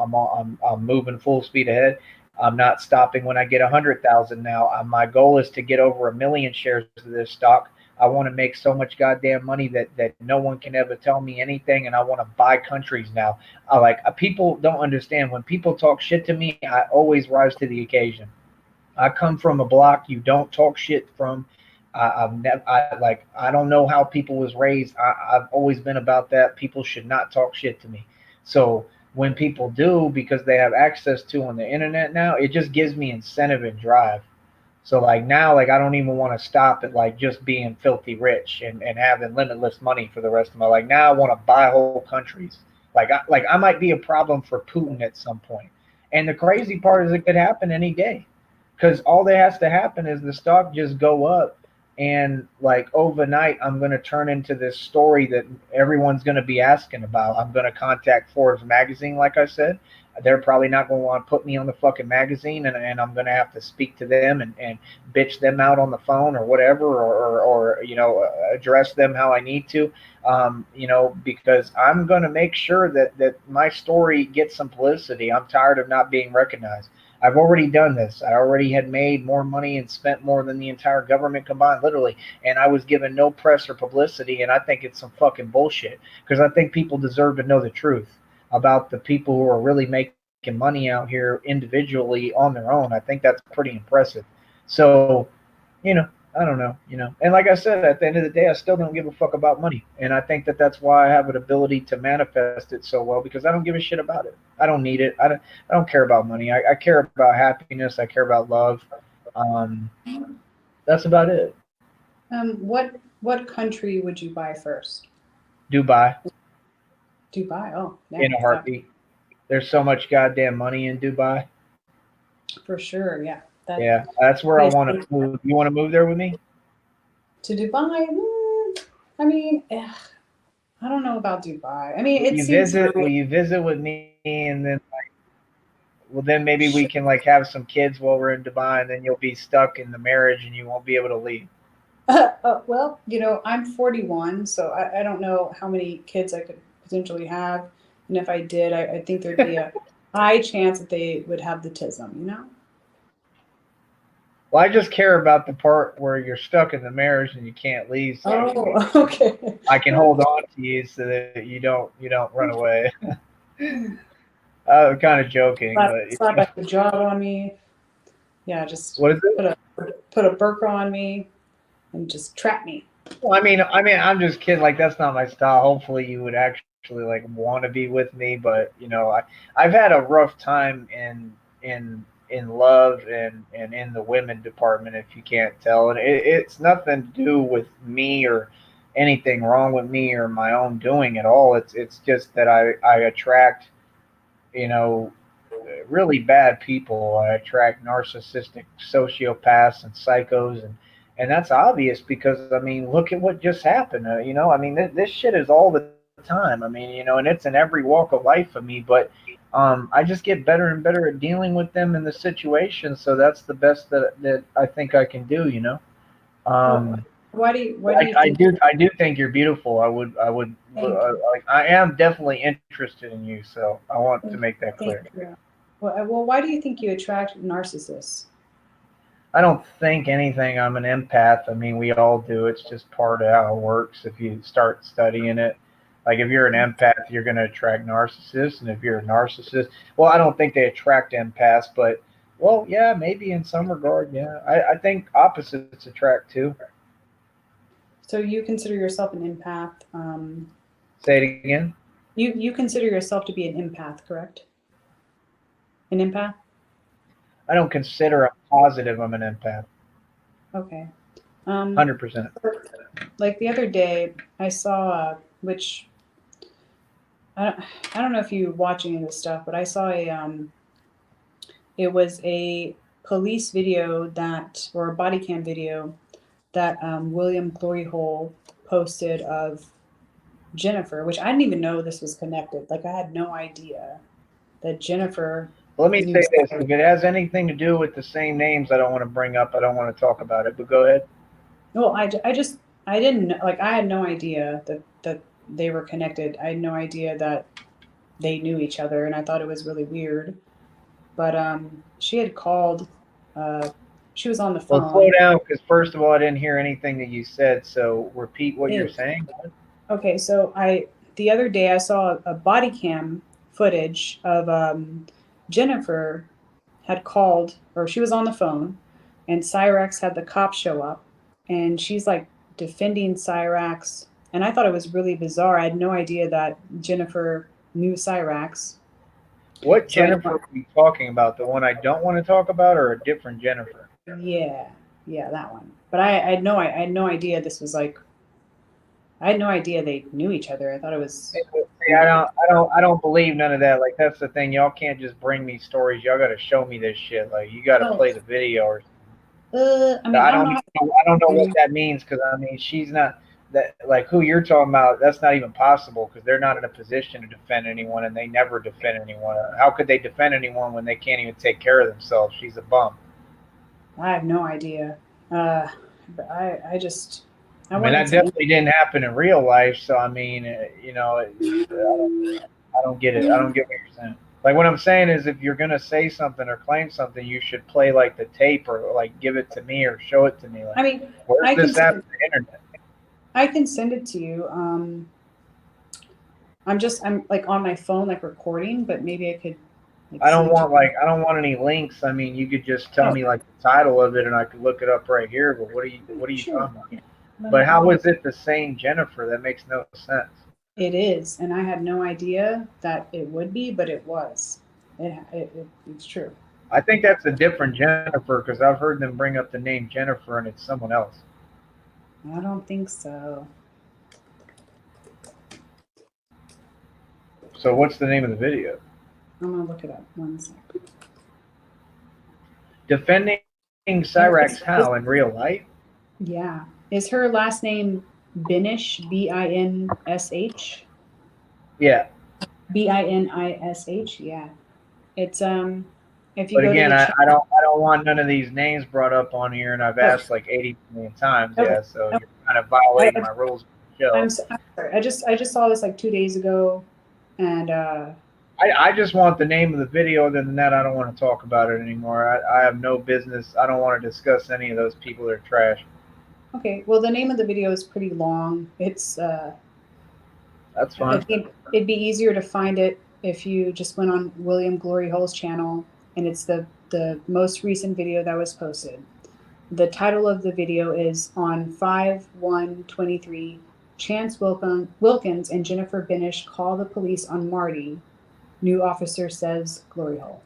moving full speed ahead. I'm not stopping when I get 100,000 now. My goal is to get over 1 million shares of this stock. I want to make so much goddamn money that no one can ever tell me anything, and I want to buy countries now. People don't understand when people talk shit to me. I always rise to the occasion. I come from a block you don't talk shit from. I don't know how people was raised. I've always been about that. People should not talk shit to me. So when people do, because they have access to on the internet now, it just gives me incentive and drive. So like now, like I don't even want to stop at like just being filthy rich and having limitless money for the rest of my life. Now I want to buy whole countries. I might be a problem for Putin at some point. And the crazy part is it could happen any day. Because all that has to happen is the stock just go up, and like overnight I'm going to turn into this story that everyone's going to be asking about. I'm going to contact Forbes magazine, like I said. They're probably not going to want to put me on the fucking magazine, and I'm going to have to speak to them and bitch them out on the phone or whatever, or address them how I need to, because I'm going to make sure that my story gets some publicity. I'm tired of not being recognized. I've already done this. I already had made more money and spent more than the entire government combined, literally. And I was given no press or publicity. And I think it's some fucking bullshit, because I think people deserve to know the truth about the people who are really making money out here individually on their own. I think that's pretty impressive. So, I don't know, And like I said, at the end of the day, I still don't give a fuck about money. And I think that that's why I have an ability to manifest it so well, because I don't give a shit about it. I don't need it. I don't care about money. I care about happiness. I care about love. That's about it. What country would you buy first? Dubai. Dubai. Oh, yeah, In a heartbeat. There's so much goddamn money in Dubai. For sure, yeah. Yeah, that's where I want to move. You want to move there with me? To Dubai? I mean, I don't know about Dubai. I mean, Will you visit with me, and then then maybe we can like have some kids while we're in Dubai, and then you'll be stuck in the marriage and you won't be able to leave. Well, I'm 41, so I don't know how many kids I could potentially have. And if I did, I think there'd be a high chance that they would have the tism, Well, I just care about the part where you're stuck in the marriage and you can't leave. So okay. I can hold on to you so that you don't run away. I'm kind of joking, Slap a hijab on me. Yeah, just what is it? Put a burqa on me and just trap me. Well, I mean, I'm just kidding. Like, that's not my style. Hopefully, you would actually like want to be with me, but I've had a rough time in love and in the women department, if you can't tell, and it's nothing to do with me or anything wrong with me or my own doing at all. It's just that I attract, really bad people. I attract narcissistic sociopaths and psychos, and that's obvious because I mean, look at what just happened. I mean, this shit is all the time. I mean, and it's in every walk of life for me. But I just get better and better at dealing with them in the situation. So that's the best that I think I can do. Why do you I do think you're beautiful. I am definitely interested in you, so I want to make that clear. Well, why do you think you attract narcissists? I don't think anything. I'm an empath. I mean, we all do. It's just part of how it works if you start studying it. Like if you're an empath, you're going to attract narcissists, and if you're a narcissist, well, I don't think they attract empaths, but well, yeah, maybe in some regard, yeah. I think opposites attract too. So you consider yourself an empath? Say it again. You consider yourself to be an empath, correct? An empath? I don't consider I'm positive I'm an empath. Okay. 100%. Like the other day, I saw which I don't know if you watch any of this stuff, but I saw it was a police video or a body cam video that William Glory Hole posted of Jennifer, which I didn't even know this was connected. Like I had no idea that Jennifer. Let me say this: if it has anything to do with the same names, I don't want to bring up. I don't want to talk about it. But go ahead. Well, I didn't like I had no idea that they were connected. I had no idea that they knew each other, and I thought it was really weird. But she had called. Uh, she was on the Well, slow phone. down, because first of all, I didn't hear anything that you said. So repeat what you're It, saying. okay, so I the other day I saw a body cam footage of Jennifer had called, or she was on the phone, and Cyrax had the cops show up, and she's like defending Cyrax, and I thought it was really bizarre. I had no idea that Jennifer knew Cyrax, What so I Jennifer are you talking about? The one I don't want to talk about, or a different Jennifer? yeah, yeah, that one. But I had no idea this was like I had no idea they knew each other. I thought it was See, weird. I don't believe none of that. Like that's the thing. Y'all can't just bring me stories. Y'all got to show me this shit. Like you got to Oh, play the video or. I mean, I don't know. I don't know what that means because I mean she's not that like who you're talking about. That's not even possible because they're not in a position to defend anyone and they never defend anyone. How could they defend anyone when they can't even take care of themselves? She's a bum. I have no idea. But I just I I mean wanted that to. definitely didn't happen in real life. So I mean you know I don't get it. I don't get what you're saying. Like what I'm saying is if you're gonna say something or claim something, you should play like the tape or like give it to me or show it to me. Like I mean, where's I can this at on the internet? I can send it to you. I'm like on my phone like recording, but maybe I could like send it to you. I don't want any links. I mean, you could just tell Oh, me like the title of it, and I could look it up right here. But what are you sure. talking about? Yeah. But how is it the same Jennifer? That makes no sense. It is, and I had no idea that it would be, but it was. It's true. I think that's a different Jennifer because I've heard them bring up the name Jennifer, and it's someone else. I don't think so. So what's the name of the video? I'm gonna look it up. One sec. Defending Cyrax how in real life? Yeah. Is her last name Binish? Binsh? Yeah. Binish? Yeah. It's if you But go to again, the I don't want none of these names brought up on here, and I've oh, asked like 80 million times. okay. Yeah, so Oh, you're kind of violating I, my rules of the show. I'm sorry. I just saw this like 2 days ago, and I just want the name of the video. Other than that, I don't want to talk about it anymore. I have no business. I don't want to discuss any of those people that are trash. okay. Well, the name of the video is pretty long. It's That's I fine. think it'd be easier to find it if you just went on William Glory Hole's channel, and it's the most recent video that was posted. The title of the video is on 5/1/23. Chance Wilkins and Jennifer Binish call the police on Marty. New officer says Glory Hole.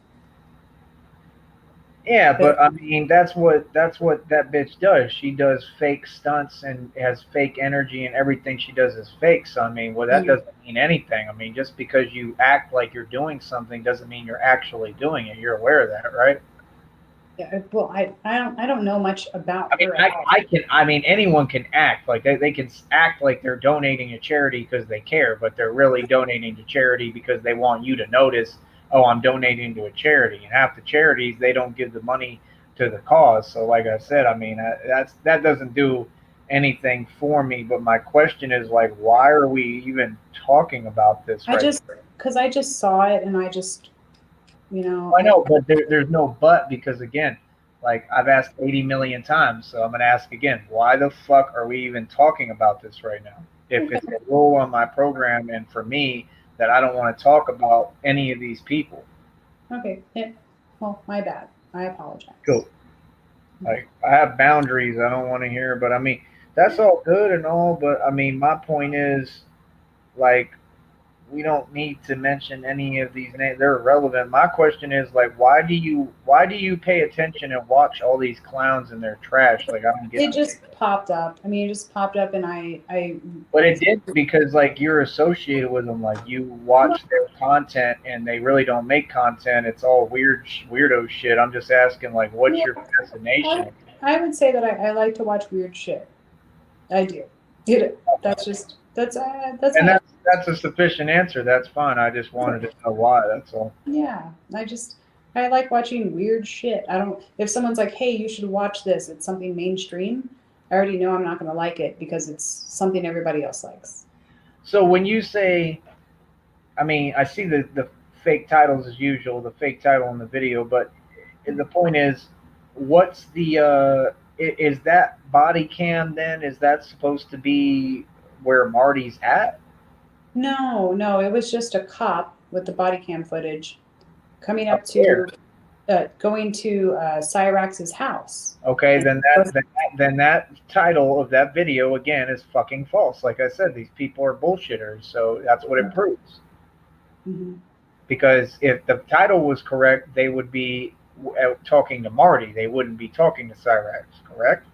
Yeah, But but I mean that's what that bitch does. She does fake stunts and has fake energy, and everything she does is fake. So I mean, well, that doesn't mean anything. I mean, just because you act like you're doing something doesn't mean you're actually doing it. You're aware of that, right? yeah, well, I don't know much about I mean, her at all. I mean, anyone can act like they can act like they're donating to charity because they care, but they're really donating to charity because they want you to notice, oh, I'm donating to a charity. And half the charities, they don't give the money to the cause. So, like I said, I mean, that doesn't do anything for me. But my question is, like, why are we even talking about this I right just now? because I just saw it and I just I know, but there's no but because again, like I've asked 80 million times, so I'm gonna ask again. Why the fuck are we even talking about this right now? If it's a rule on my program and for me that I don't want to talk about any of these people. okay. Yeah, well, my bad. I apologize. Cool. Like I have boundaries. I don't want to hear, but I mean that's all good and all, but I mean my point is like we don't need to mention any of these names. They're irrelevant. My question is like, why do you pay attention and watch all these clowns and their trash? Like I don't get It it. just popped up. I mean, it just popped up, and But it did because like you're associated with them. Like you watch their content and they really don't make content. It's all weirdo shit. I'm just asking like, what's yeah, your fascination? I would say that I like to watch weird shit. I do. That's just that's And it. that's a sufficient answer. That's fine. I just wanted to know why. That's all. Yeah, I like watching weird shit. I don't if someone's like, "Hey, you should watch this. It's something mainstream." I already know I'm not going to like it because it's something everybody else likes. So when you say, I mean, I see the fake titles as usual, the fake title in the video, but the point is, what's the is that body cam then? Is that supposed to be where Marty's at? No, it was just a cop with the body cam footage coming up Where? to, going to Cyrax's house. Okay, And then that title of that video again is fucking false. Like I said, these people are bullshitters, so that's what it proves. Mhm. Because if the title was correct, they would be talking to Marty. They wouldn't be talking to Cyrax, correct?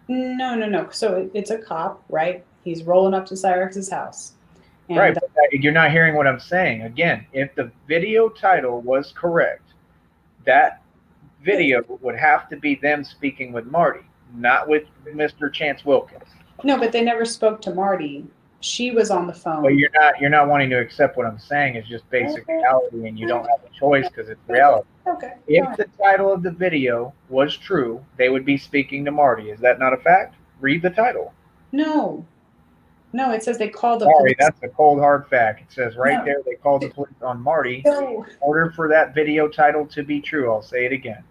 No. So it's a cop, right? He's rolling up to Cyrax's house. And Right, but you're not hearing what I'm saying. Again, if the video title was correct, that video would have to be them speaking with Marty, not with Mr. Chance Wilkins. no, but they never spoke to Marty. She was on the phone. But you're not wanting to accept what I'm saying. It's just basic reality, and you don't have a choice because it's reality. Okay. If the title of the video was true, they would be speaking to Marty. Is that not a fact? Read the title. No, it says they called the Sorry, police. that's a cold hard fact. It says right No. there they called the police on Marty. No. In order for that video title to be true, I'll say it again.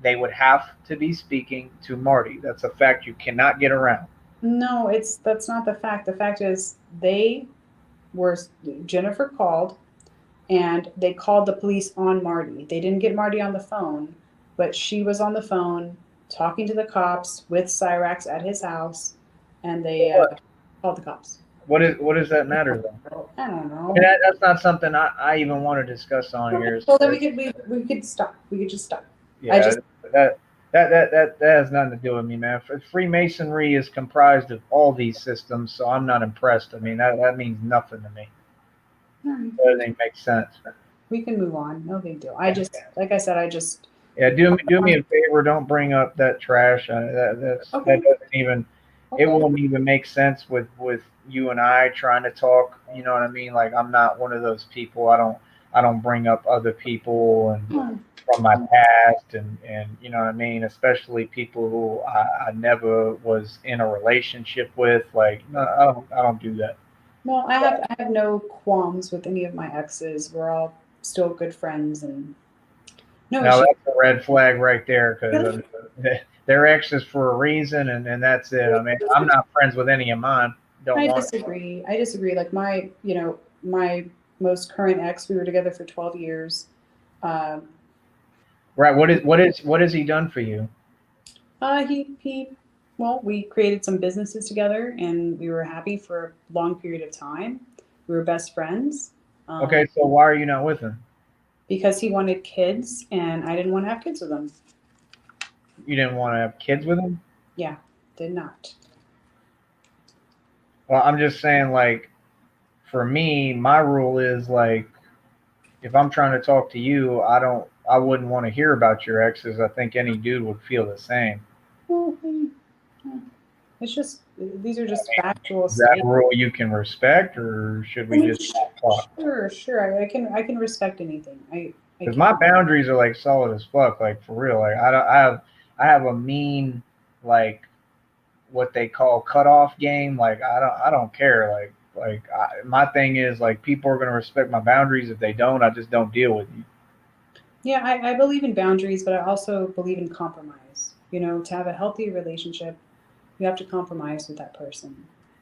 They would have to be speaking to Marty. That's a fact you cannot get around. No, that's not the fact. The fact is Jennifer called and they called the police on Marty. They didn't get Marty on the phone, but she was on the phone talking to the cops with Cyrax at his house, and they called the cops. What does that matter though? I don't know. That's not something I even want to discuss on here. Well, then we could stop. We could just stop. Yeah, that has nothing to do with me, man. Freemasonry is comprised of all these systems, so I'm not impressed. I mean, that means nothing to me. It doesn't make sense. We can move on. No big deal. I just, like I said, Yeah, do me a favor. Don't bring up that trash. That doesn't even. Okay. It won't even make sense with you and I trying to talk. You know what I mean? Like I'm not one of those people. I don't bring up other people and from my past and you know what I mean. Especially people who I never was in a relationship with. Like no, I don't do that. Well, I have no qualms with any of my exes. We're all still good friends, and no Now issue. that's a red flag right there because they're exes for a reason, and that's it. I mean, I'm not friends with any of mine. I disagree. Like my most current ex, we were together for 12 years. Right. What has he done for you? We created some businesses together, and we were happy for a long period of time. We were best friends. Okay, so why are you not with him? Because he wanted kids, and I didn't want to have kids with him. You didn't want to have kids with him? Yeah, did not. Well, I'm just saying, like, for me, my rule is like, if I'm trying to talk to you, I wouldn't want to hear about your exes. I think any dude would feel the same. It's just, these are just factual Is that rule you can respect, or should we just talk? Sure. I can respect anything. Because my boundaries are like solid as fuck, like for real. Like I have a mean, like what they call cutoff game. Like I don't care. My thing is like people are gonna respect my boundaries. If they don't, I just don't deal with you. Yeah, I believe in boundaries, but I also believe in compromise. You know, to have a healthy relationship, you have to compromise with that person.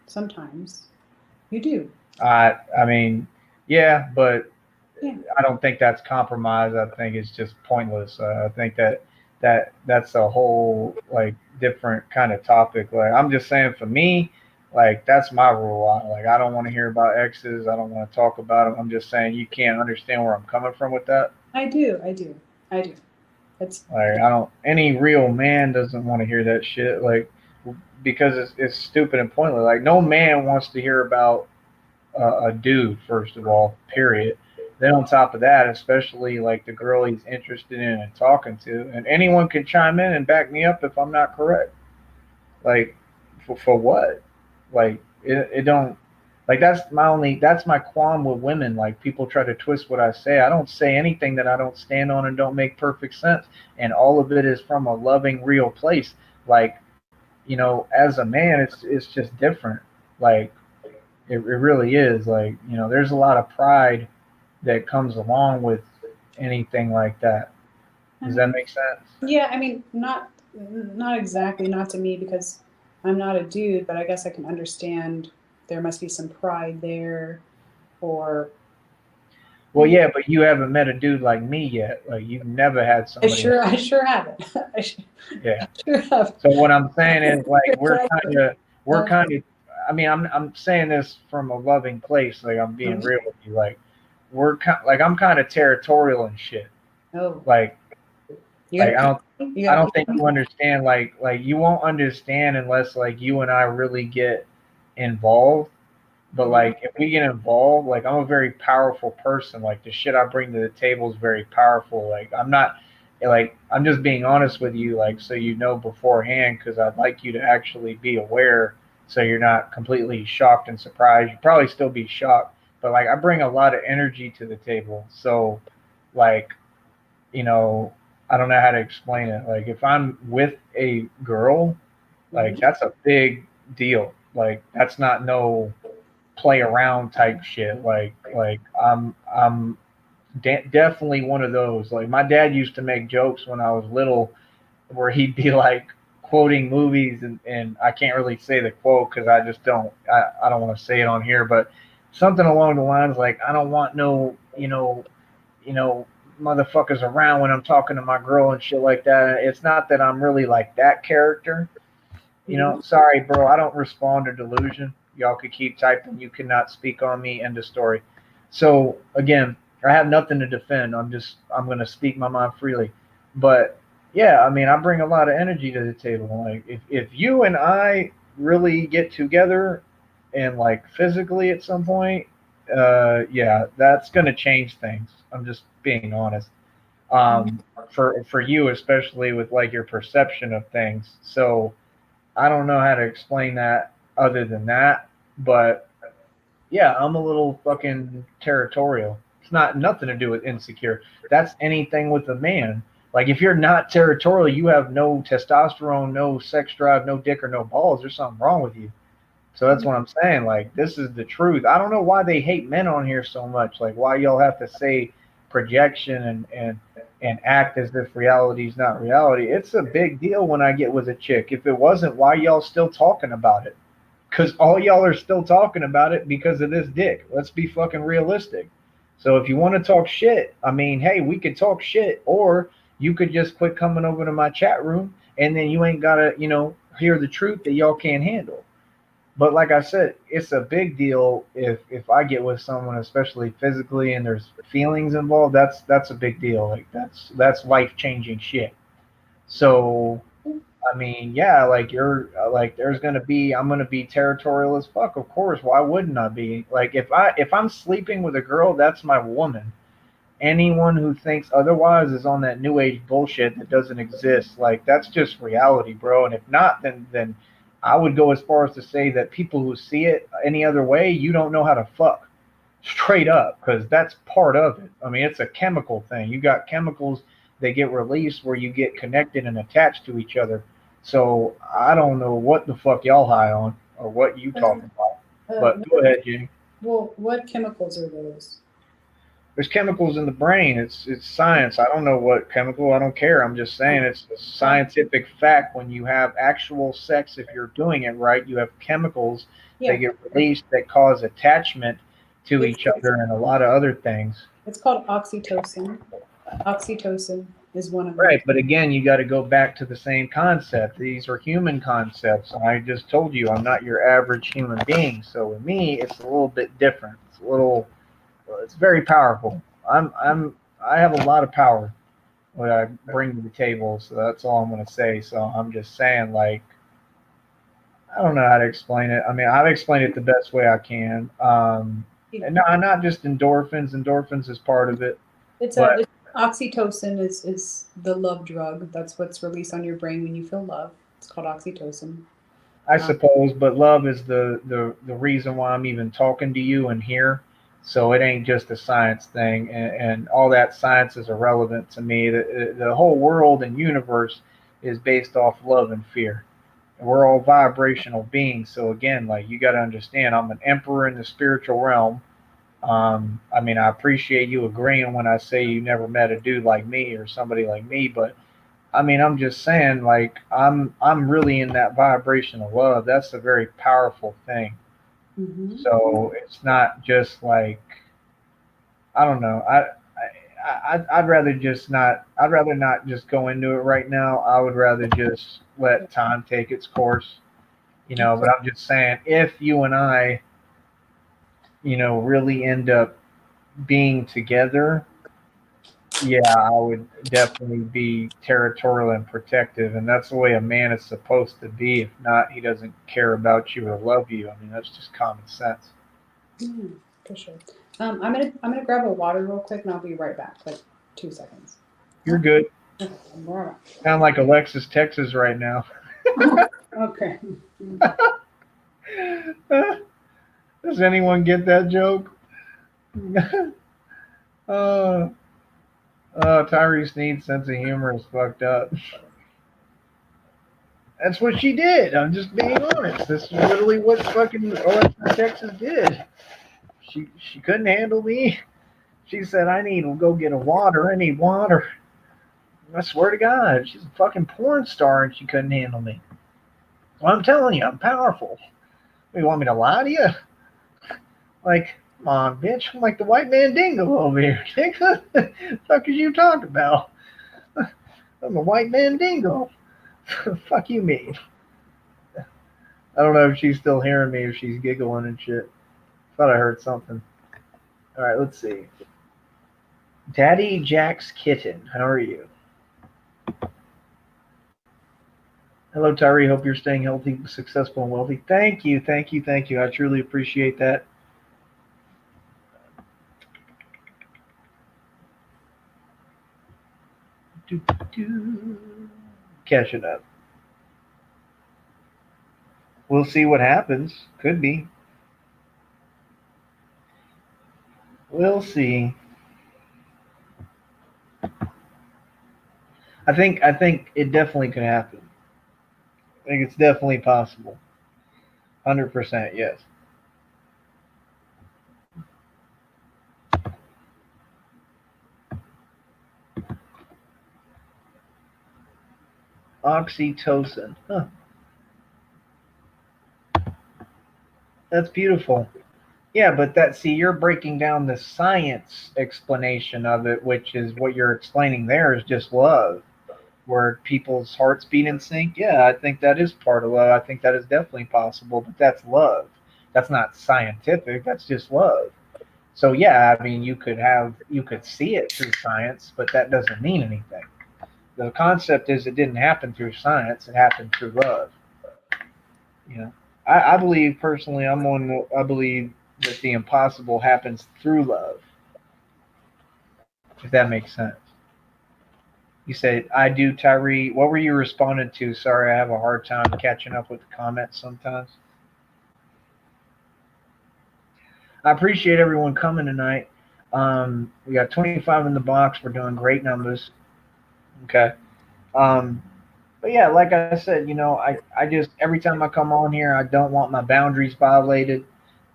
Sometimes you do. I mean, yeah, but Yeah. I don't think that's compromise. I think it's just pointless. I think that's a whole like different kind of topic. Like I'm just saying, for me, like that's my rule. I don't want to hear about exes. I don't want to talk about them. I'm just saying you can't understand where I'm coming from with that. I do. It's like any real man doesn't want to hear that shit. Like because it's stupid and pointless. Like no man wants to hear about a dude, first of all, period. Then on top of that, especially like the girl he's interested in and talking to, and anyone can chime in and back me up if I'm not correct. Like for what? Like it don't, like that's my qualm with women. Like people try to twist what I say. I don't say anything that I don't stand on and don't make perfect sense. And all of it is from a loving, real place. Like, as a man, it's just different. Like it really is. Like, there's a lot of pride that comes along with anything like that. Does that make sense? Yeah, I mean, not exactly, not to me because I'm not a dude, but I guess I can understand there must be some pride there, or Well, yeah, but you haven't met a dude like me yet. Like you've never had somebody. I sure haven't. Yeah. Sure have. So what I'm saying is like But we're kind of. I mean, I'm saying this from a loving place. Like I'm being real with you. Like like I'm kind of territorial and shit. oh, Like you like got I don't think you understand. Like you won't understand unless like you and I really get involved. But like if we get involved, like I'm a very powerful person. Like the shit I bring to the table is very powerful. Like I'm not like I'm just being honest with you, like so beforehand, because I'd like you to actually be aware, so you're not completely shocked and surprised. You'd probably still be shocked, but like I bring a lot of energy to the table. So like you know I don't know how to explain it. Like if I'm with a girl, like that's a big deal. Like that's not no play around type shit. Like I'm definitely one of those. Like my dad used to make jokes when I was little, where he'd be like quoting movies, and I can't really say the quote because I just I don't want to say it on here, but something along the lines like I don't want no you know motherfuckers around when I'm talking to my girl and shit like that. It's not that I'm really like that character. Sorry, bro. I don't respond to delusion. Y'all could keep typing. You cannot speak on me. End of story. So again, I have nothing to defend. I'm gonna speak my mind freely. But yeah, I mean, I bring a lot of energy to the table. Like if you and I really get together and like physically at some point, yeah, that's gonna change things. I'm just being honest. For you especially with like your perception of things. So I don't know how to explain that other than that, but yeah, I'm a little fucking territorial. It's not nothing to do with insecure. That's anything with a man. Like if you're not territorial, you have no testosterone, no sex drive, no dick or no balls. There's something wrong with you. So that's what I'm saying. Like this is the truth. I don't know why they hate men on here so much. Like why y'all have to say projection and act as if reality is not reality. It's a big deal when I get with a chick. If it wasn't, why y'all still talking about it? Because all y'all are still talking about it because of this dick. Let's be fucking realistic. So if you want to talk shit, I mean, hey, we could talk shit, or you could just quit coming over to my chat room, and then you ain't gotta, hear the truth that y'all can't handle. But like I said, it's a big deal if I get with someone, especially physically, and there's feelings involved. That's a big deal. Like that's life changing shit. So I mean, yeah, like you're like I'm gonna be territorial as fuck. Of course, why wouldn't I be? Like if I'm sleeping with a girl, that's my woman. Anyone who thinks otherwise is on that new age bullshit that doesn't exist. Like that's just reality, bro. And if not, then I would go as far as to say that people who see it any other way, you don't know how to fuck. Straight up, because that's part of it. I mean, it's a chemical thing. You got chemicals that get released where you get connected and attached to each other. So I don't know what the fuck y'all high on or what you talking about. But go ahead, Jenny. Well, what chemicals are those? There's chemicals in the brain. It's science. I don't know what chemical. I don't care. I'm just saying it's a scientific fact. When you have actual sex, if you're doing it right, you have chemicals that get released that cause attachment to each other and a lot of other things. It's called oxytocin. Oxytocin is one of them. Right, but again, you got to go back to the same concept. These are human concepts. And I just told you I'm not your average human being. So with me, it's a little bit different. It's very powerful. I have a lot of power what I bring to the table. So that's all I'm going to say. So I'm just saying, like, I don't know how to explain it. I mean, I've explained it the best way I can. And not just endorphins. Endorphins is part of it. Oxytocin is the love drug. That's what's released on your brain when you feel love. It's called oxytocin. I suppose, but love is the reason why I'm even talking to you and here. So it ain't just a science thing, and all that science is irrelevant to me. The whole world and universe is based off love and fear. We're all vibrational beings. So again, like, you got to understand, I'm an emperor in the spiritual realm. I mean, I appreciate you agreeing when I say you never met a dude like me or somebody like me, but I mean, I'm just saying, like, I'm really in that vibration of love. That's a very powerful thing. Mm-hmm. So it's not just like, I don't know. I'd rather just not. I'd rather not just go into it right now. I would rather just let time take its course. But I'm just saying, if you and I, really end up being together, yeah, I would definitely be territorial and protective, and that's the way a man is supposed to be. If not, he doesn't care about you or love you. I mean, that's just common sense. For sure. I'm gonna grab a water real quick, and I'll be right back. Like 2 seconds. You're good. Okay, we're Sound like Alexis, Texas, right now. okay. Does anyone get that joke? uh, Tyree Sneed's sense of humor is fucked up. That's what she did. I'm just being honest. This is literally what fucking Alexis, Texas did. She couldn't handle me. She said, "I need to go get a water. I need water." I swear to God, she's a fucking porn star and she couldn't handle me. Well, I'm telling you, I'm powerful. You want me to lie to you? Like, come on, bitch. I'm like the white man dingo over here. What the fuck is you talking about? I'm a white man dingo. Fuck you mean? I don't know if she's still hearing me or she's giggling and shit. Thought I heard something. All right, let's see. Daddy Jack's Kitten, how are you? Hello, Tyree. Hope you're staying healthy, successful, and wealthy. Thank you, thank you, thank you. I truly appreciate that. Catching up. We'll see what happens. Could be. We'll see. I think it definitely could happen. I think it's definitely possible. 100%, yes. Oxytocin. Huh. That's beautiful. Yeah, but you're breaking down the science explanation of it, which is what you're explaining there is just love, where people's hearts beat in sync. Yeah, I think that is part of love. I think that is definitely possible, but that's love. That's not scientific. That's just love. So yeah, I mean, you could see it through science, but that doesn't mean anything. The concept is it didn't happen through science; it happened through love. You know, I believe personally, I believe that the impossible happens through love. If that makes sense. You said, "I do, Tyree." What were you responding to? Sorry, I have a hard time catching up with the comments sometimes. I appreciate everyone coming tonight. We got 25 in the box. We're doing great numbers. Okay. But yeah, like I said, I just, every time I come on here, I don't want my boundaries violated.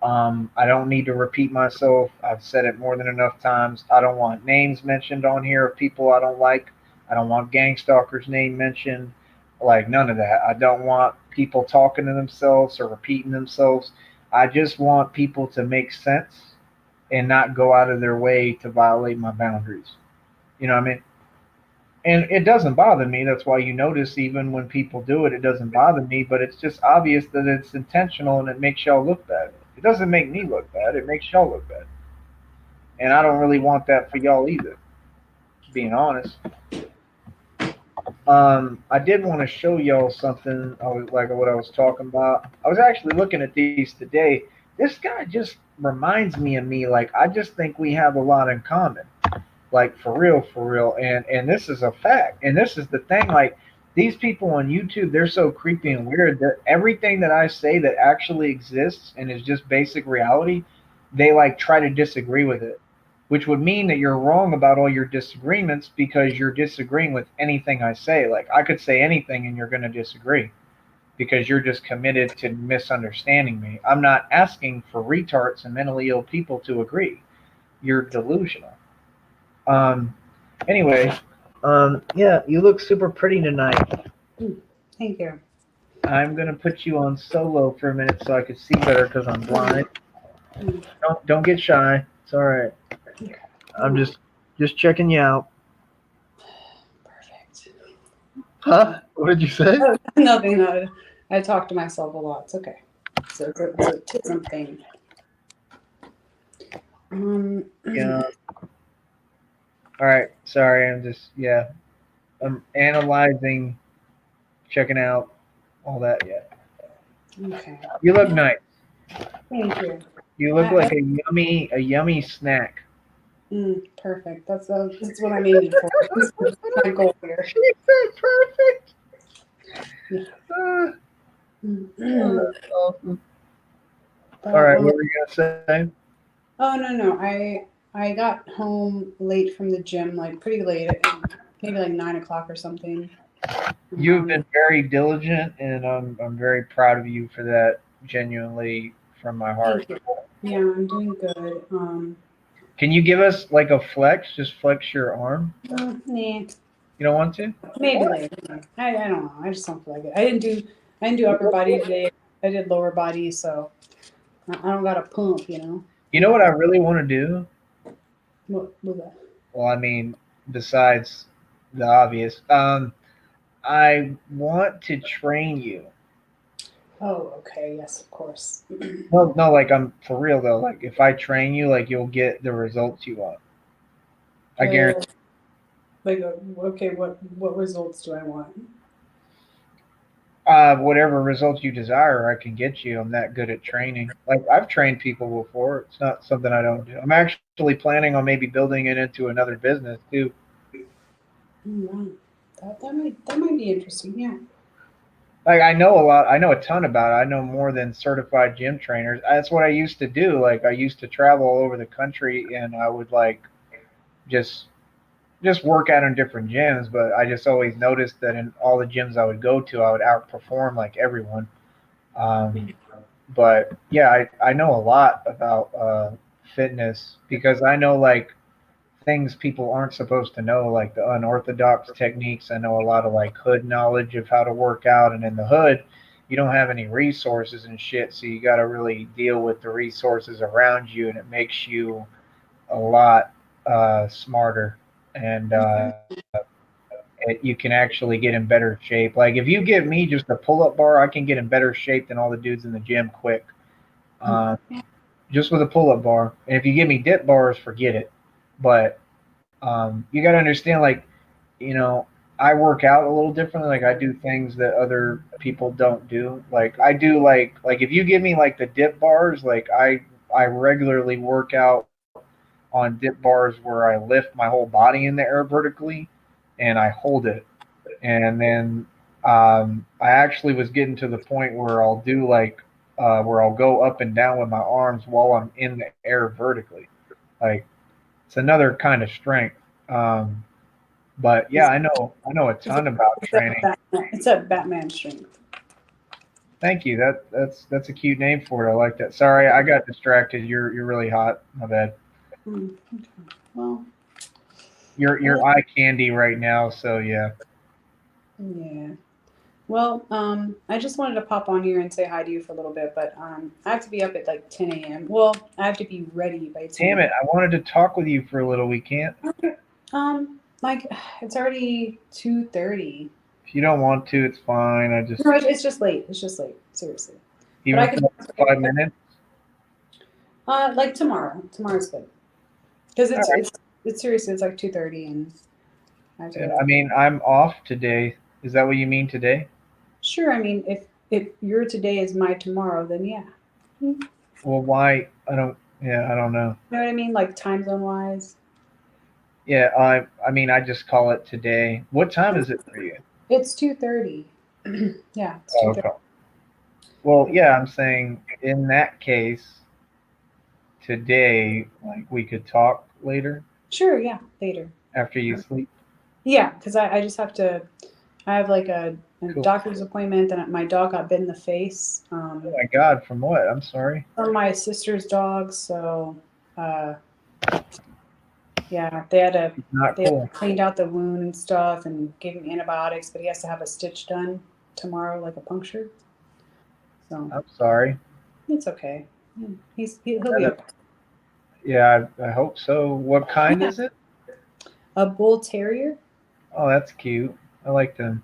I don't need to repeat myself. I've said it more than enough times. I don't want names mentioned on here of people I don't like. I don't want gang stalkers' name mentioned. Like, none of that. I don't want people talking to themselves or repeating themselves. I just want people to make sense and not go out of their way to violate my boundaries. You know what I mean? And it doesn't bother me. That's why you notice even when people do it, it doesn't bother me. But it's just obvious that it's intentional and it makes y'all look bad. It doesn't make me look bad. It makes y'all look bad. And I don't really want that for y'all either, being honest. I did want to show y'all something. Like what I was talking about. I was actually looking at these today. This guy just reminds me of me. Like, I just think we have a lot in common. Like, for real. And this is a fact. And this is the thing. Like, these people on YouTube, they're so creepy and weird that everything that I say that actually exists and is just basic reality, they like try to disagree with it, which would mean that you're wrong about all your disagreements because you're disagreeing with anything I say. Like, I could say anything and you're going to disagree. because you're just committed to misunderstanding me. I'm not asking for retards and mentally ill people to agree. You're delusional. Um, anyway, yeah, you look super pretty tonight. Thank you. I'm gonna put you on solo for a minute so I can see better because I'm blind. Don't get shy. It's all right. Okay. I'm just checking you out. Perfect. Huh? What did you say? Oh, nothing. No, I talk to myself a lot. It's okay. So it's a tism thing. Yeah. All right. Sorry. I'm analyzing, checking out all that. Yeah. Okay. You look nice. Thank you. You look like a yummy snack. Perfect. That's what I'm aiming for. That's my goal here. She said perfect. Yeah. Oh, that's awesome. But, All right. What were you gonna say? oh no. I got home late from the gym, like pretty late, maybe like 9 o'clock or something. You've been very diligent, and I'm very proud of you for that. Genuinely, from my heart. Thank you. Yeah, I'm doing good. Can you give us like a flex? Just flex your arm. Nah, You don't want to? maybe later. I don't know. I just don't feel like it. I didn't do upper body today. I did lower body, so I don't got a pump, you know. You know what I really want to do? What was that? Well, I mean, besides the obvious, I want to train you. Oh, okay. Yes, of course. No, like I'm for real though. Like if I train you, like you'll get the results you want. I guarantee. Like, okay, what results do I want? Whatever results you desire, I can get you. I'm that good at training. Like I've trained people before. It's not something I don't do. I'm actually planning on maybe building it into another business too. Wow. That might be interesting. Yeah. Like I know a lot. I know a ton about it. I know more than certified gym trainers. That's what I used to do. Like I used to travel all over the country, and I would like just work out in different gyms. But I just always noticed that in all the gyms I would go to, I would outperform like everyone. Um, but yeah, I know a lot about fitness because I know like things people aren't supposed to know, like the unorthodox techniques. I know a lot of like hood knowledge of how to work out, and in the hood, you don't have any resources and shit, so you got to really deal with the resources around you, and it makes you a lot smarter, and you can actually get in better shape. Like if you give me just a pull-up bar, I can get in better shape than all the dudes in the gym quick. Um, just with a pull-up bar. And if you give me dip bars, forget it. But you got to understand, like, you know, I work out a little differently. Like, I do things that other people don't do. Like, I do like if you give me like the dip bars, like I regularly work out on dip bars where I lift my whole body in the air vertically, and I hold it, and then I actually was getting to the point where I'll do like where I'll go up and down with my arms while I'm in the air vertically. Like it's another kind of strength. But yeah, I know a ton about training. It's a Batman strength. Thank you. That's a cute name for it. I like that. Sorry, I got distracted. You're really hot. My bad. Okay. Well. You're eye candy right now. So yeah. Yeah. Well, I just wanted to pop on here and say hi to you for a little bit, but I have to be up at like 10 a.m. Well, I have to be ready by 10. Damn it! I wanted to talk with you for a little. We can't. Like it's already 2:30. If you don't want to, it's fine. I just. No, it's just late. It's just late. Seriously. Even But I for can 5 minutes. like tomorrow. Tomorrow's good. Because All right. it's seriously. It's like 2:30 and I have to go. I mean, I'm off today. Is that what you mean today? Sure. I mean, if your today is my tomorrow, then yeah. Well, why? I don't. Yeah, I don't know. You know what I mean? Like time zone wise. Yeah, I mean, I just call it today. What time is it for you? It's 2:30. Yeah, it's Oh, 2:30. okay. Well, yeah, I'm saying in that case, today, like we could talk later Sure, yeah, later. after you sleep. Yeah, because I just have to I have like a Cool. doctor's appointment, and my dog got bit in the face. Oh my God, from what? I'm sorry. From my sister's dog, so yeah, they had Not cool. cleaned out the wound and stuff and gave him antibiotics, but he has to have a stitch done tomorrow, like a puncture. So I'm sorry. it's okay. He'll be okay. Yeah, I hope so. What kind is it? A bull terrier. Oh, that's cute. I like them.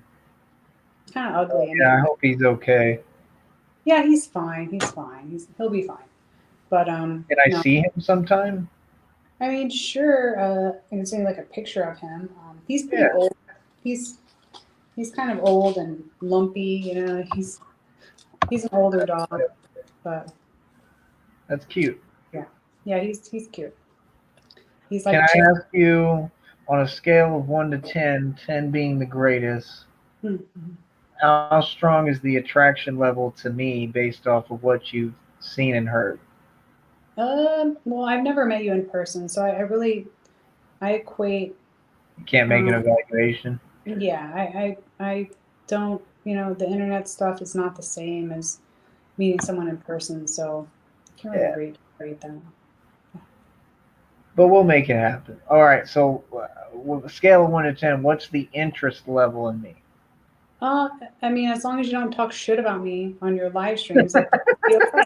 Kind of ugly. Yeah, I hope he's okay. Yeah, he's fine. He'll be fine. But Can I no. see him sometime? I mean, sure. I can send you like a picture of him. He's pretty old. He's kind of old and lumpy. You know, he's an older dog, but That's cute. yeah, he's cute. He's like. Can I ask you, on a scale of 1 to 10, 10 being the greatest, how strong is the attraction level to me based off of what you've seen and heard? Well, I've never met you in person, so I equate. You can't make an evaluation. Yeah, I don't. You know, the internet stuff is not the same as meeting someone in person, so I can't really rate that. But we'll make it happen. All right. So, with a scale of 1 to 10, what's the interest level in me? I mean, as long as you don't talk shit about me on your live streams, I think it'll be okay.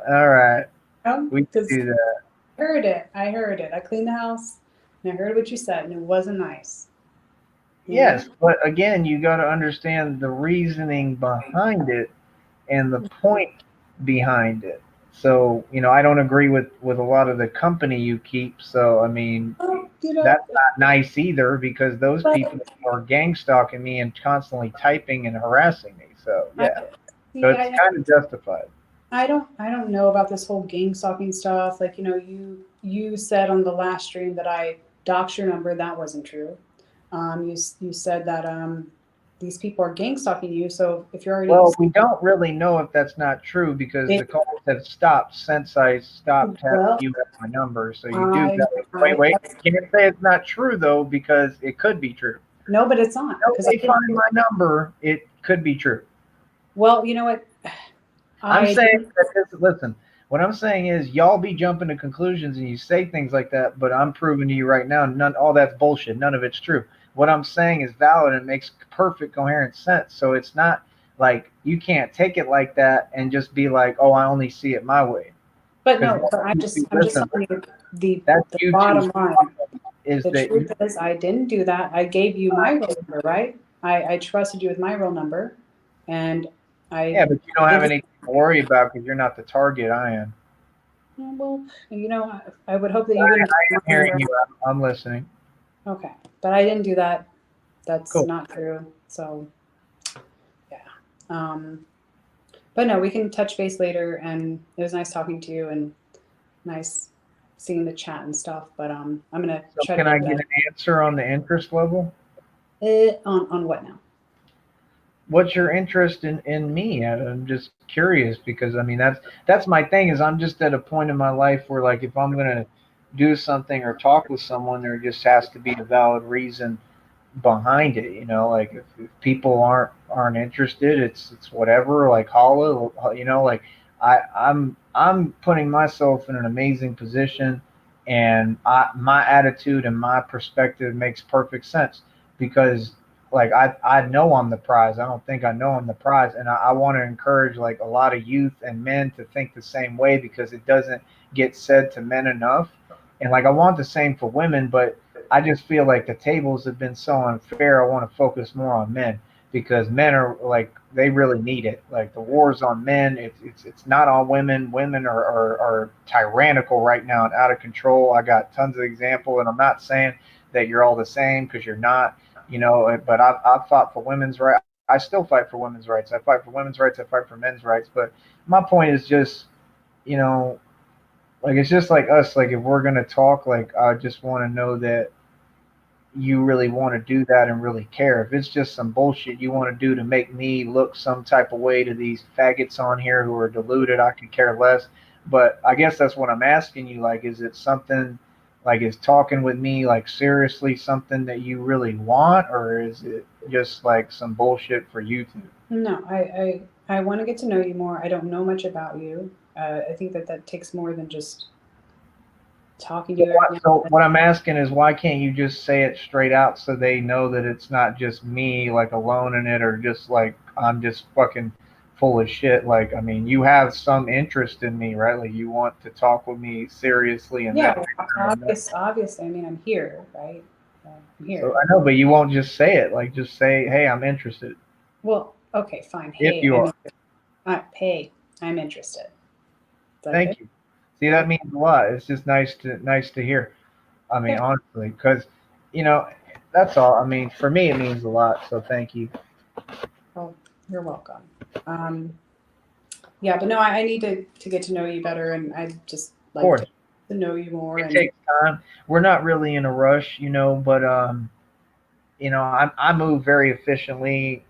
All right. We can 'Cause do that. I heard it. I cleaned the house, and I heard what you said, and it wasn't nice. Yes, but again, you got to understand the reasoning behind it and the point behind it. So, I don't agree with a lot of the company you keep. So, I mean, that's not nice either, because those people are gang stalking me and constantly typing and harassing me. So, yeah. So it's kind of justified. I don't know about this whole gang stalking stuff. Like, you said on the last stream that I doxed your number. That wasn't true. You said that these people are gang stalking you. So if you're already we don't really know if that's not true, because the calls have stopped since I stopped having you at my number. So you do. Wait. You can't say it's not true though, because it could be true. No, but it's not. If they find my number, it could be true. Well, you know what? I'm saying that listen. What I'm saying is, y'all be jumping to conclusions and you say things like that, but I'm proving to you right now, all that's bullshit. None of it's true. What I'm saying is valid and makes perfect coherent sense. So it's not like you can't take it like that and just be like, oh, I only see it my way. But no, but I'm just telling you the bottom line. The truth is, I didn't do that. I gave you my real number, right? I trusted you with my real number, and yeah, but you don't have anything to worry about because you're not the target. I am. Well, I would hope that you wouldn't. I am hearing you. I'm listening. Okay, but I didn't do that. That's cool. Not true. So, yeah. But no, we can touch base later, and it was nice talking to you and nice seeing the chat and stuff. But I'm gonna try. Can I get an answer on the interest level? On what now? What's your interest in me? I'm just curious, because I mean that's my thing. Is I'm just at a point in my life where, like, if I'm gonna do something or talk with someone, there just has to be a valid reason behind it. Like if people aren't interested, it's whatever. Like holla, like I'm putting myself in an amazing position, and my attitude and my perspective makes perfect sense, because like I know I'm the prize. I don't think I know I'm the prize, and I want to encourage like a lot of youth and men to think the same way, because it doesn't get said to men enough. And like I want the same for women, but I just feel like the tables have been so unfair. I want to focus more on men, because men are like, they really need it. Like the war's on men. It's not on women. Women are tyrannical right now and out of control. I got tons of example, and I'm not saying that you're all the same, because you're not. But I've fought for women's rights. I still fight for women's rights. I fight for women's rights. I fight for men's rights. But my point is just, like, it's just like us. Like, if we're going to talk, like, I just want to know that you really want to do that and really care. If it's just some bullshit you want to do to make me look some type of way to these faggots on here who are deluded, I could care less. But I guess that's what I'm asking you. Like, is it something Like, is talking with me like seriously something that you really want, or is it just like some bullshit for YouTube? No, I want to get to know you more. I don't know much about you. I think that takes more than just talking to you every now So and then. what I'm asking is, why can't you just say it straight out so they know that it's not just me like alone in it, or just like I'm just fucking full of shit. Like, I mean, you have some interest in me, right? Like, you want to talk with me seriously and Yeah, that. obviously. I mean, I'm here, right? I'm So here. I know, but you won't just say it. Like, just say, "Hey, I'm interested." Well, okay, fine. If Hey, you are, hey, I'm interested. Is that good? thank you. See, that means a lot. It's just nice to hear. I mean, Yeah. honestly, because you know, that's all. I mean, for me, it means a lot. So thank you. Well, you're welcome. Um, yeah, but no, I need to get to know you better, and I just Of like course, to know you more. it And takes time. We're not really in a rush, but I move very efficiently.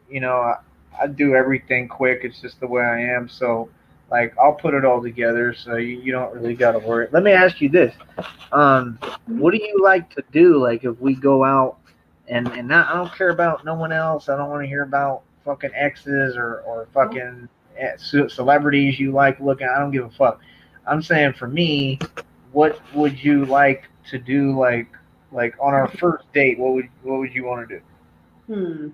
I do everything quick. It's just the way I am. So, like, I'll put it all together. So you don't really got to worry. Let me ask you this: what do you like to do? Like, if we go out and not, I don't care about no one else. I don't want to hear about fucking exes or fucking celebrities you like looking. I don't give a fuck. I'm saying for me, what would you like to do? Like on our first date, what would you want to do? hmm,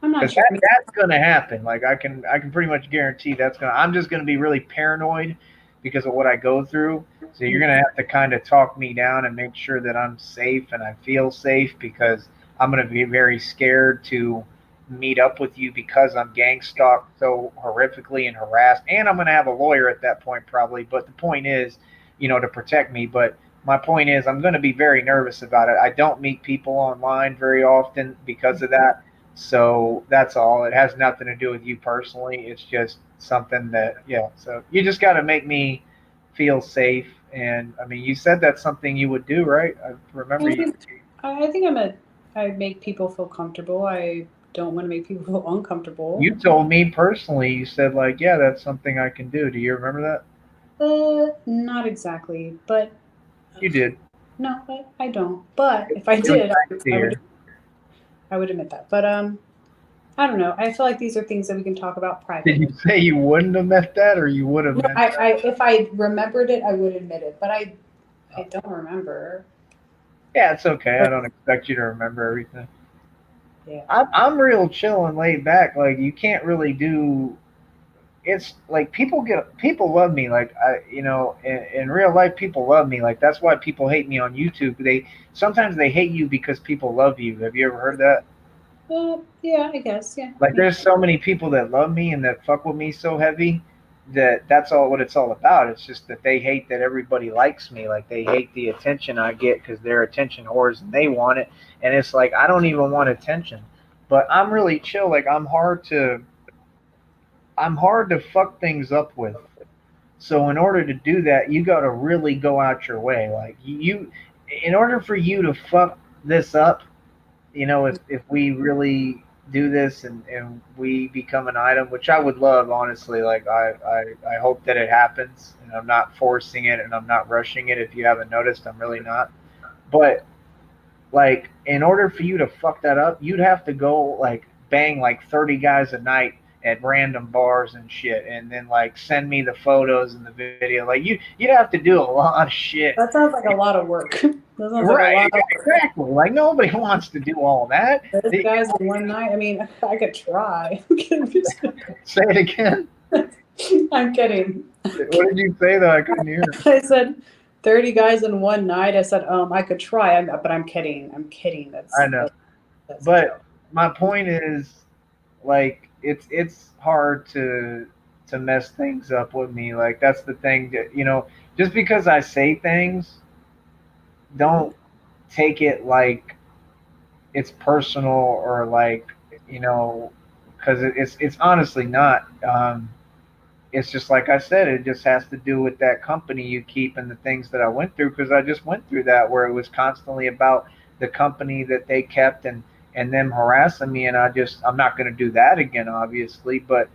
I'm not Because sure. that's gonna happen. Like, I can pretty much guarantee that's gonna. I'm just gonna be really paranoid because of what I go through. So you're gonna have to kind of talk me down and make sure that I'm safe and I feel safe, because I'm gonna be very scared to meet up with you because I'm gang stalked so horrifically and harassed, and I'm gonna have a lawyer at that point probably. But the point is, to protect me. But my point is, I'm gonna be very nervous about it. I don't meet people online very often because of that, so that's all. It has nothing to do with you personally. It's just something that, yeah. So you just got to make me feel safe. And I mean, you said that's something you would do, right? I remember I you. think I make people feel comfortable. I don't want to make people feel uncomfortable. You told me personally. You said like, yeah, that's something I can do. Do you remember that? Not exactly, but You did. no, I don't. But if I It was did, nice to I would hear. I would admit that. But I don't know. I feel like these are things that we can talk about Did you privately. say you wouldn't have meant that, or you would have No, meant I if I remembered it, I would admit it. But I that? don't remember. Yeah, it's okay. I don't expect you to remember everything. Yeah. I'm real chill and laid back. Like, you can't really do. It's like people love me. Like, in real life, people love me. Like, that's why people hate me on YouTube. They sometimes they hate you because people love you. Have you ever heard that? Yeah, I guess. Yeah. Like, there's so many people that love me and that fuck with me so heavy that that's all what it's all about. It's just that they hate that everybody likes me. Like, they hate the attention I get because they're attention whores and they want it. And it's like, I don't even want attention, but I'm really chill. Like, I'm hard to fuck things up with. So in order to do that, you got to really go out your way. Like, in order for you to fuck this up, if we really do this and we become an item, which I would love, honestly. Like, I hope that it happens, and I'm not forcing it and I'm not rushing it. If you haven't noticed, I'm really not. But like, in order for you to fuck that up, you'd have to go like bang like 30 guys a night at random bars and shit, and then like send me the photos and the video. Like, you'd have to do a lot of shit. That sounds like a lot of work. That sounds like a Right, lot of work. exactly. Like, nobody wants to do all that. Those guys in one night. I mean, I could try. Say it again. I'm kidding. What did you say though? I couldn't hear. I said 30 guys in one night. I said, I could try, but I'm kidding. I'm kidding. I know, That's a but joke. my point is, like, it's hard to mess things up with me. Like, that's the thing that, just because I say things, don't take it like it's personal, or like, because it's honestly not. It's just like I said, it just has to do with that company you keep and the things that I went through, because I just went through that, where it was constantly about the company that they kept and them harassing me, and I'm not going to do that again, obviously. But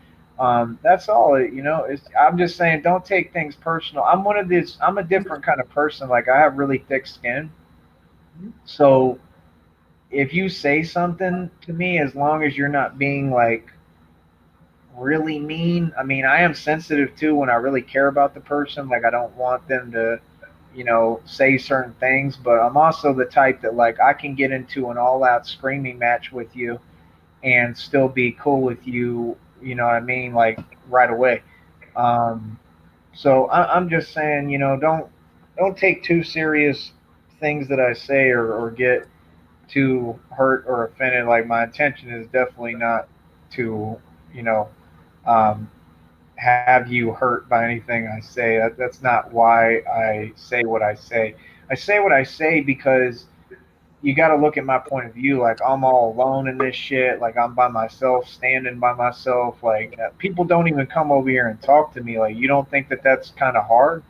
That's all. I'm just saying, don't take things personal. I'm a different kind of person. Like I have really thick skin, so if you say something to me, as long as you're not being like really mean. I mean, I am sensitive too when I really care about the person. Like, I don't want them to, say certain things. But I'm also the type that, like, I can get into an all out screaming match with you and still be cool with you. You know what I mean? Like, right away. Um, so I'm just saying, don't take too serious things that I say or get too hurt or offended. Like my intention is definitely not to, you know, um, have you hurt by anything I say. That's not why I say what I say. I say what I say because you got to look at my point of view. Like I'm all alone in this shit. Like I'm by myself, standing by myself. Like people don't even come over here and talk to me. Like you don't think that that's kind of hard?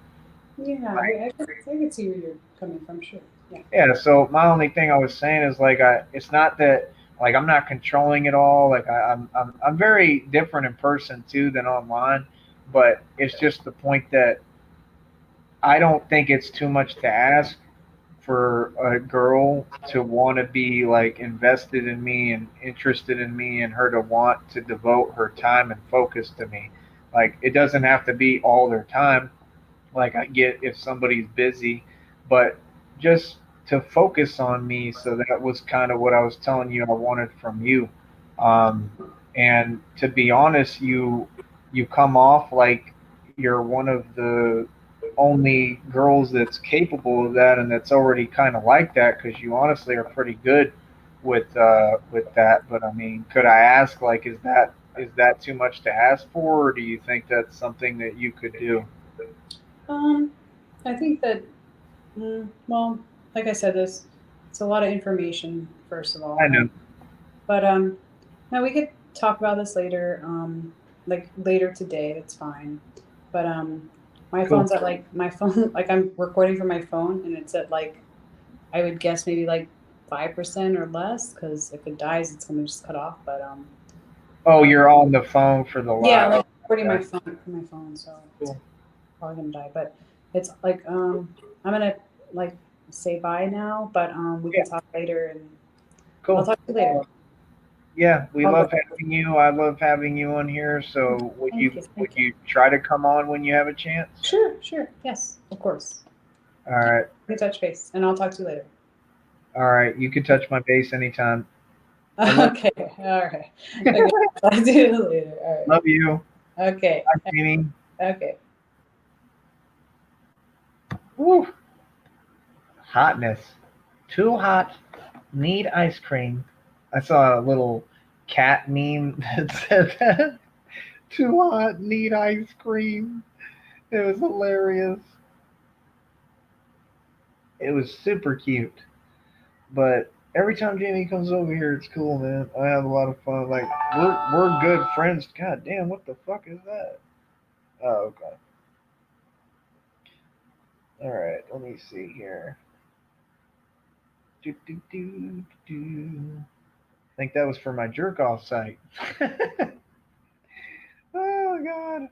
Yeah, I can see where you're coming from. Sure. Yeah. Yeah, so my only thing I was saying is like it's not that like I'm not controlling it all. Like I'm very different in person too than online, but it's just the point that I don't think it's too much to ask for a girl to want to be like invested in me and interested in me and her to want to devote her time and focus to me. Like it doesn't have to be all their time, like I get if somebody's busy, but just to focus on me. So that was kind of what I was telling you I wanted from you. Um, and to be honest, you come off like you're one of the only girls that's capable of that, and that's already kind of like that because you honestly are pretty good with that. But I mean, could I ask like, is that too much to ask for, or do you think that's something that you could do? Um, I think that, well, like I said, this it's a lot of information. First of all, I know. but now we could talk about this later. Like later today, that's fine. But my Cool. phone's at like my phone. Like I'm recording from my phone, and it's at like I would guess maybe like 5% or less. Because if it dies, it's gonna just cut off. But Oh, um, you're on the phone for the yeah, live. like recording my Okay. phone from my phone, so it's Cool. probably gonna die. But it's like I'm gonna like say bye now, but we can Yeah. talk later, and I'll Cool. talk to you later. Yeah, we I'll go. love having you. I love having you on here. So would Thank you you, would thank you. you try to come on when you have a chance? Sure, sure, yes, of course. All right. We touch base, and I'll talk to you later. All right. You can touch my base anytime. I love Okay, all right. Okay, I'll talk to you later. All love you. right. Okay, Bye, Jamie. okay. Woo. Hotness. Too hot. Need ice cream. I saw a little cat meme that said that. Too hot. Need ice cream. It was hilarious. It was super cute. But every time Jamie comes over here, it's cool, man. I have a lot of fun. Like we're good friends. God damn, what the fuck is that? Oh, okay. All right. Let me see here. Do, do, do, do. I think that was for my jerk off site. Oh God.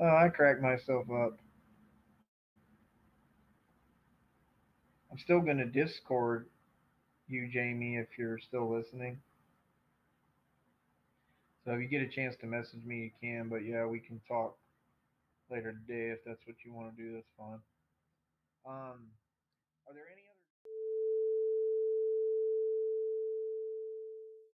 Oh, I cracked myself up. I'm still gonna Discord you, Jamie, if you're still listening. So if you get a chance to message me, you can. But yeah, we can talk later today if that's what you want to do. That's fine. Are there any